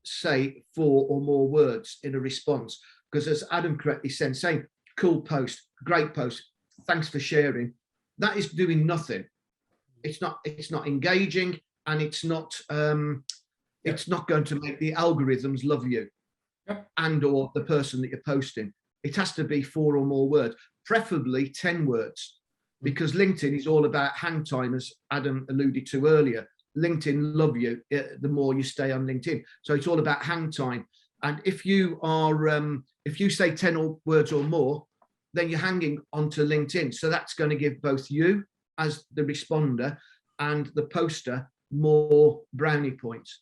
say 4 or more words in a response. Because as Adam correctly said, saying cool post, great post, thanks for sharing, that is doing nothing. It's not engaging, and it's not going to make the algorithms love you and or the person that you're posting. It has to be 4 or more words, preferably 10 words, because LinkedIn is all about hang time, as Adam alluded to earlier. LinkedIn love you the more you stay on LinkedIn. So it's all about hang time. And if you say 10 words or more, then you're hanging onto LinkedIn. So that's going to give both you as the responder and the poster more brownie points.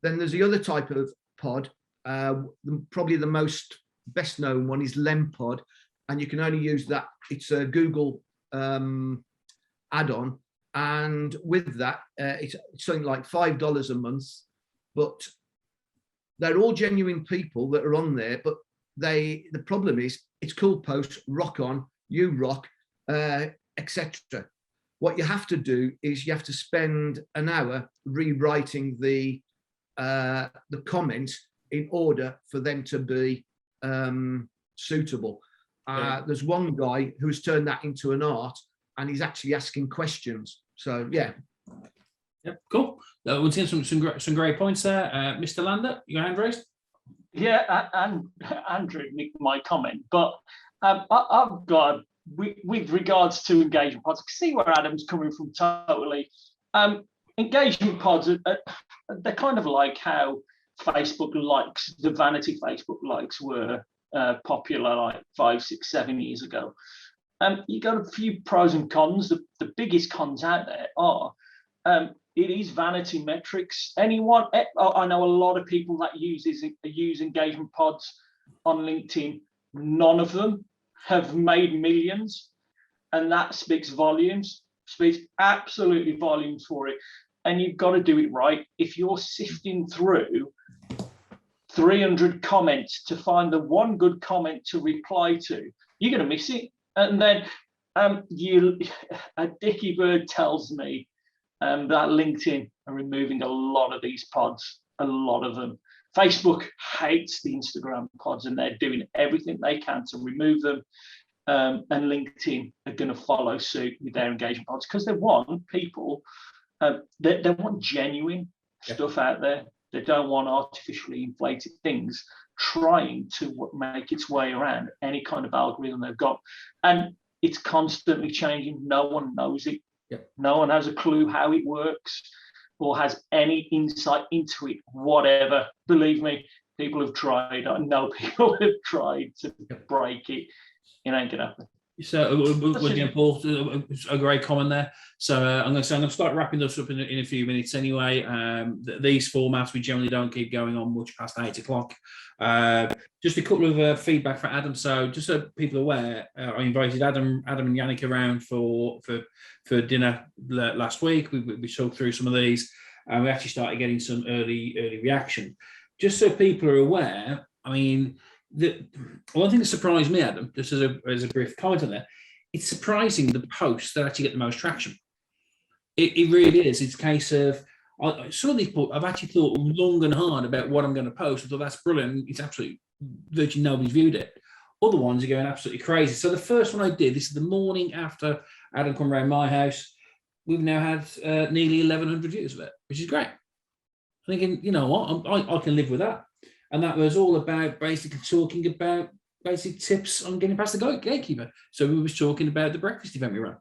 Then there's the other type of pod. Probably the best known one is LemPod, and you can only use that. It's a Google add-on, and with that, it's something like $5 a month. But they're all genuine people that are on there. But the problem is, it's cool posts, rock on, you rock, etc. What you have to do is you have to spend an hour rewriting the comments in order for them to be suitable. There's one guy who's turned that into an art, and he's actually asking questions. So yeah. Yep, cool. We've seen some great points there. Mr. Lander, your hand raised. Yeah, and Andrew nicked my comment, but I've got, with regards to engagement pods, I can see where Adam's coming from totally. Engagement pods, they're kind of like how Facebook likes, the vanity Facebook likes were popular like 5, 6, 7 years ago. You got a few pros and cons. The biggest cons out there are it is vanity metrics. I know a lot of people that use engagement pods on LinkedIn. None of them have made millions, and that speaks volumes. Speaks absolutely volumes for it. And you've got to do it right. If you're sifting through 300 comments to find the one good comment to reply to, you're going to miss it. And then a dicky bird tells me that LinkedIn are removing a lot of these pods, a lot of them. Facebook hates the Instagram pods, and they're doing everything they can to remove them. And LinkedIn are going to follow suit with their engagement pods because they want people, they want genuine stuff out there. They don't want artificially inflated things trying to make its way around any kind of algorithm they've got. And it's constantly changing. No one knows it. Yep. No one has a clue how it works or has any insight into it, whatever. Believe me, people have tried. I know people have tried to break it. It ain't gonna happen. So again, Paul, a great comment there. So I'm going to start wrapping this up in a few minutes anyway. These formats, we generally don't keep going on much past 8 o'clock. Just a couple of feedback for Adam. So just so people are aware, I invited Adam and Yannick around for dinner last week. We talked through some of these, and we actually started getting some early reaction. Just so people are aware, I mean, one thing that surprised me, Adam, just as a brief comment on there, it's surprising the posts that actually get the most traction. It really is. It's a case of some of these posts, I've actually thought long and hard about what I'm going to post. I thought that's brilliant. It's absolutely virtually nobody's viewed it. Other ones are going absolutely crazy. So the first one I did, this is the morning after Adam come around my house. We've now had nearly 1,100 views of it, which is great. Thinking, you know what, I can live with that. And that was all about basically talking about basic tips on getting past the gatekeeper. So we was talking about the breakfast event we ran.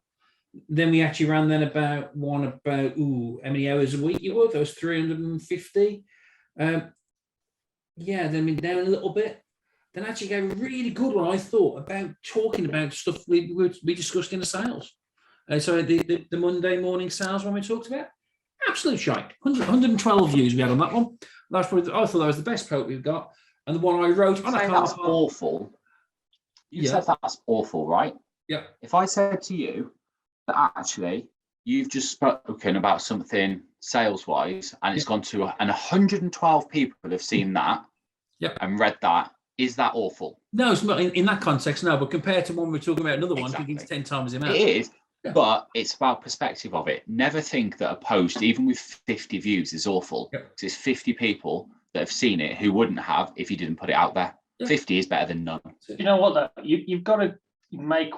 Then we actually ran then about how many hours a week you work? That was 350. Then we down a little bit. Then actually gave a really good one, I thought, about talking about stuff we discussed in the sales. So the Monday morning sales one we talked about. Absolute shite. 112 views we had on that one. That's probably, I thought that was the best quote we've got. And the one I wrote on a car. That's awful. You said that's awful, right? Yeah. If I said to you that actually you've just spoken about something sales-wise and it's gone to, and 112 people have seen that and read that, is that awful? No, it's not in that context, no. But compared to one we're talking about, another one, I think it's 10 times the amount. It is. Yeah. But it's about perspective of it. Never think that a post, even with 50 views, is awful. Because it's 50 people that have seen it who wouldn't have if you didn't put it out there. 50 is better than none. You know what, though? You've got to make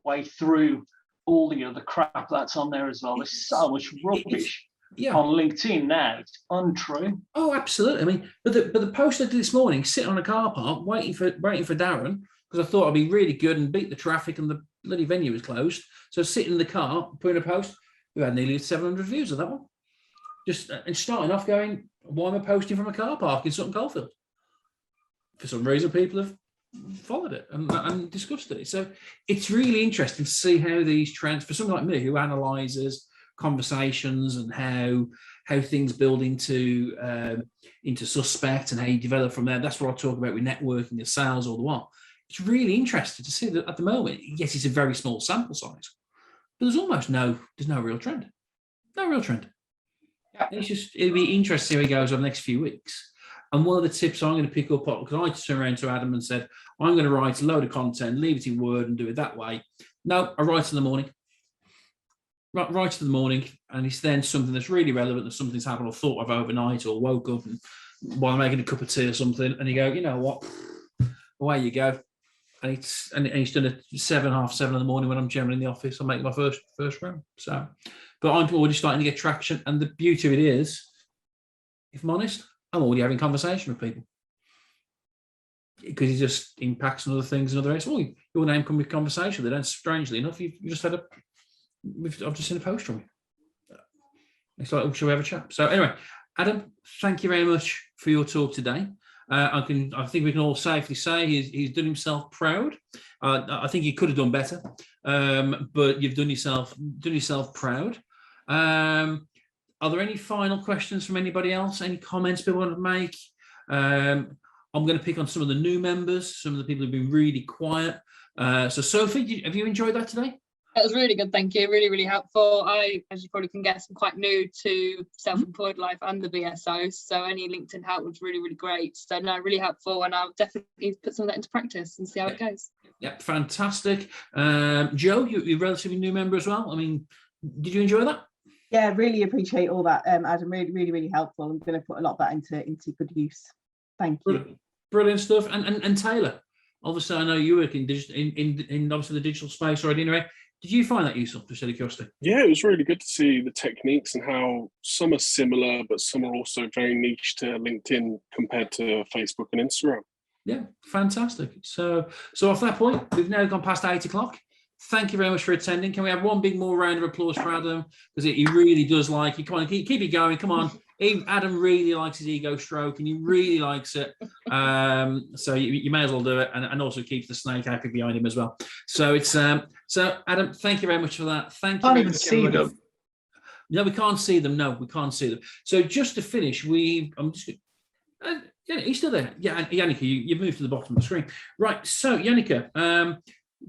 way through all the other crap that's on there as well. There's so much rubbish on LinkedIn now. It's untrue. Oh, absolutely. I mean, but the post I did this morning, sitting on a car park, waiting for Darren, because I thought I'd be really good and beat the traffic and the bloody venue was closed. So sitting in the car, putting a post, we had nearly 700 views of that one. Just and starting off going, why am I posting from a car park in Sutton Coldfield? For some reason, people have followed it and discussed it. So it's really interesting to see how these trends, for someone like me who analyses conversations and how things build into suspect and how you develop from there. That's what I talk about with networking and sales all the while. It's really interesting to see that at the moment, yes, it's a very small sample size, but there's no real trend. No real trend. Yeah. It'll be interesting to see how it goes over the next few weeks. And one of the tips I'm going to pick up on, because I turned around to Adam and said, I'm going to write a load of content, leave it in Word and do it that way. No, I write in the morning. Right in the morning, and it's then something that's really relevant, that something's happened or thought of overnight or woke up and while I'm making a cup of tea or something, and you go, you know what, away you go. And it's done at 7:30 in the morning when I'm generally in the office. I make my first round. So, but I'm already starting to get traction. And the beauty of it is, if I'm honest, I'm already having conversation with people because it just impacts on other things and other areas. Well, your name come with conversation. They don't. Strangely enough, you just had I've just seen a post from you. It's like, oh, shall we have a chat? So anyway, Adam, thank you very much for your talk today. I think we can all safely say he's done himself proud. I think he could have done better, but you've done yourself proud. Are there any final questions from anybody else? Any comments people want to make? I'm going to pick on some of the new members, some of the people who've been really quiet. So Sophie, have you enjoyed that today? That was really good, thank you. Really, really helpful. I, as you probably can guess, I'm quite new to self-employed life and the BSO, so any LinkedIn help was really, really great. So no, really helpful, and I'll definitely put some of that into practice and see how it goes. Yeah, fantastic. Joe, you're a relatively new member as well. I mean, did you enjoy that? Yeah, really appreciate all that, Adam. Really, really, really helpful. I'm going to put a lot of that into good use. Thank you. Brilliant stuff. And Taylor, obviously, I know you work in obviously the digital space already. Anyway, did you find that useful, just out of curiosity? Yeah, it was really good to see the techniques and how some are similar, but some are also very niche to LinkedIn compared to Facebook and Instagram. Yeah, fantastic. So off that point, we've now gone past 8 o'clock. Thank you very much for attending. Can we have one big more round of applause for Adam? Because he really does like it. Come on, keep it going. Come on. Adam really likes his ego stroke and he really likes it. So you may as well do it, and also keep the snake happy behind him as well. So it's so Adam, thank you very much for that. Thank you. Can't even see them. No, we can't see them. No, we can't see them. So just to finish, I'm just. Yeah, he's still there. Yeah, Yannicka, you've moved to the bottom of the screen. Right. So Yannicka,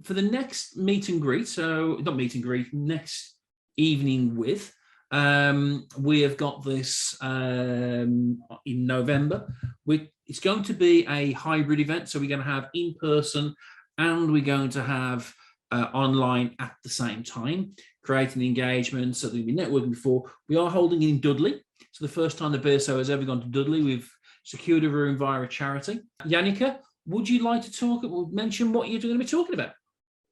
for the next meet and greet, so not meet and greet, next evening with, we have got this in November. It's going to be a hybrid event, so we're going to have in person and we're going to have online at the same time, creating engagement. So there'll be networking before. We are holding it in Dudley. So the first time the BSO has ever gone to Dudley, we've secured a room via a charity. Yannicka, would you like to talk or mention what you're going to be talking about?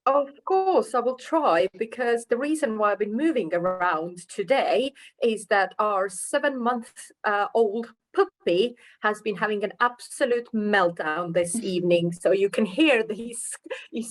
Of course, I will try, because the reason why I've been moving around today is that our 7-month-old puppy has been having an absolute meltdown this evening. So you can hear that he's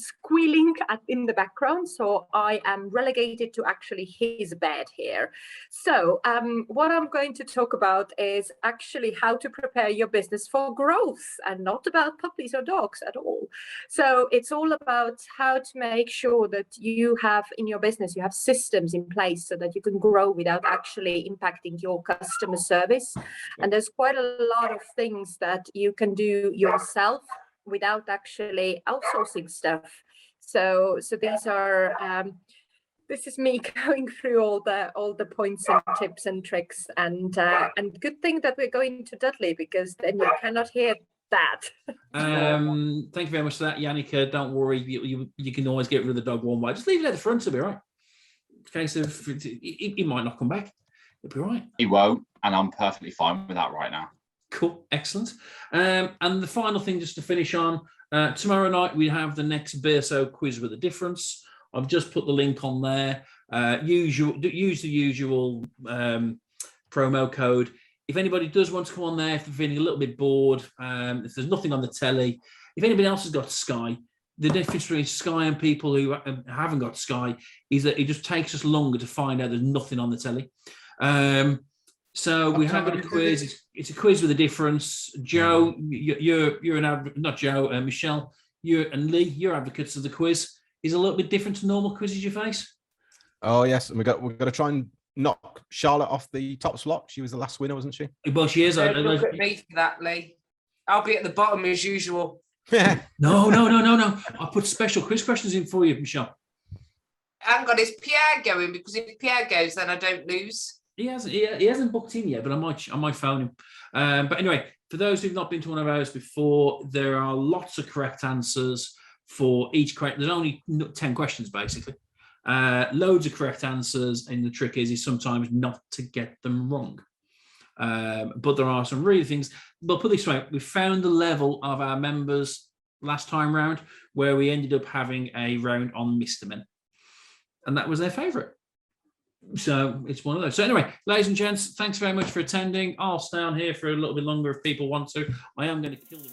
squealing in the background. So I am relegated to actually his bed here. So what I'm going to talk about is actually how to prepare your business for growth, and not about puppies or dogs at all. So it's all about how to make sure that you have in your business, you have systems in place so that you can grow without actually impacting your customer service. And there's quite a lot of things that you can do yourself without actually outsourcing stuff. So these are this is me going through all the points and tips and tricks, and good thing that we're going to Dudley, because then you cannot hear that. Thank you very much for that, Yannicka. Don't worry, you can always get rid of the dog one way. Just leave it at the front, it'll be right. In case of he might not come back, it'll be right. He won't, and I'm perfectly fine with that right now. Cool, excellent. And the final thing, just to finish on, tomorrow night we have the next BSO quiz with a difference. I've just put the link on there. Use the usual promo code. If anybody does want to come on there, if they're feeling a little bit bored, if there's nothing on the telly, if anybody else has got Sky, the difference between Sky and people who haven't got Sky is that it just takes us longer to find out there's nothing on the telly. So we have got a quiz. It's a quiz with a difference. Joe, you're not Joe, Michelle, you and Lee, you're advocates of the quiz. Is it a little bit different to normal quizzes you face? Oh yes, and we've got to try and knock Charlotte off the top slot. She was the last winner, wasn't she? Well, she is. Don't look at me for that, Lee. I'll be at the bottom as usual. No. I put special quiz questions in for you, Michelle. I haven't got his Pierre going, because if Pierre goes, then I don't lose. He hasn't booked in yet, but I might phone him. But anyway, for those who've not been to one of ours before, there are lots of correct answers for each question. There's only 10 questions basically. Loads of correct answers, and the trick is sometimes not to get them wrong. But there are some really things. But put it this way, we found the level of our members last time round where we ended up having a round on Mr. Men, and that was their favourite. So it's one of those. So anyway, ladies and gents, thanks very much for attending. I'll stay on here for a little bit longer if people want to. I am going to kill the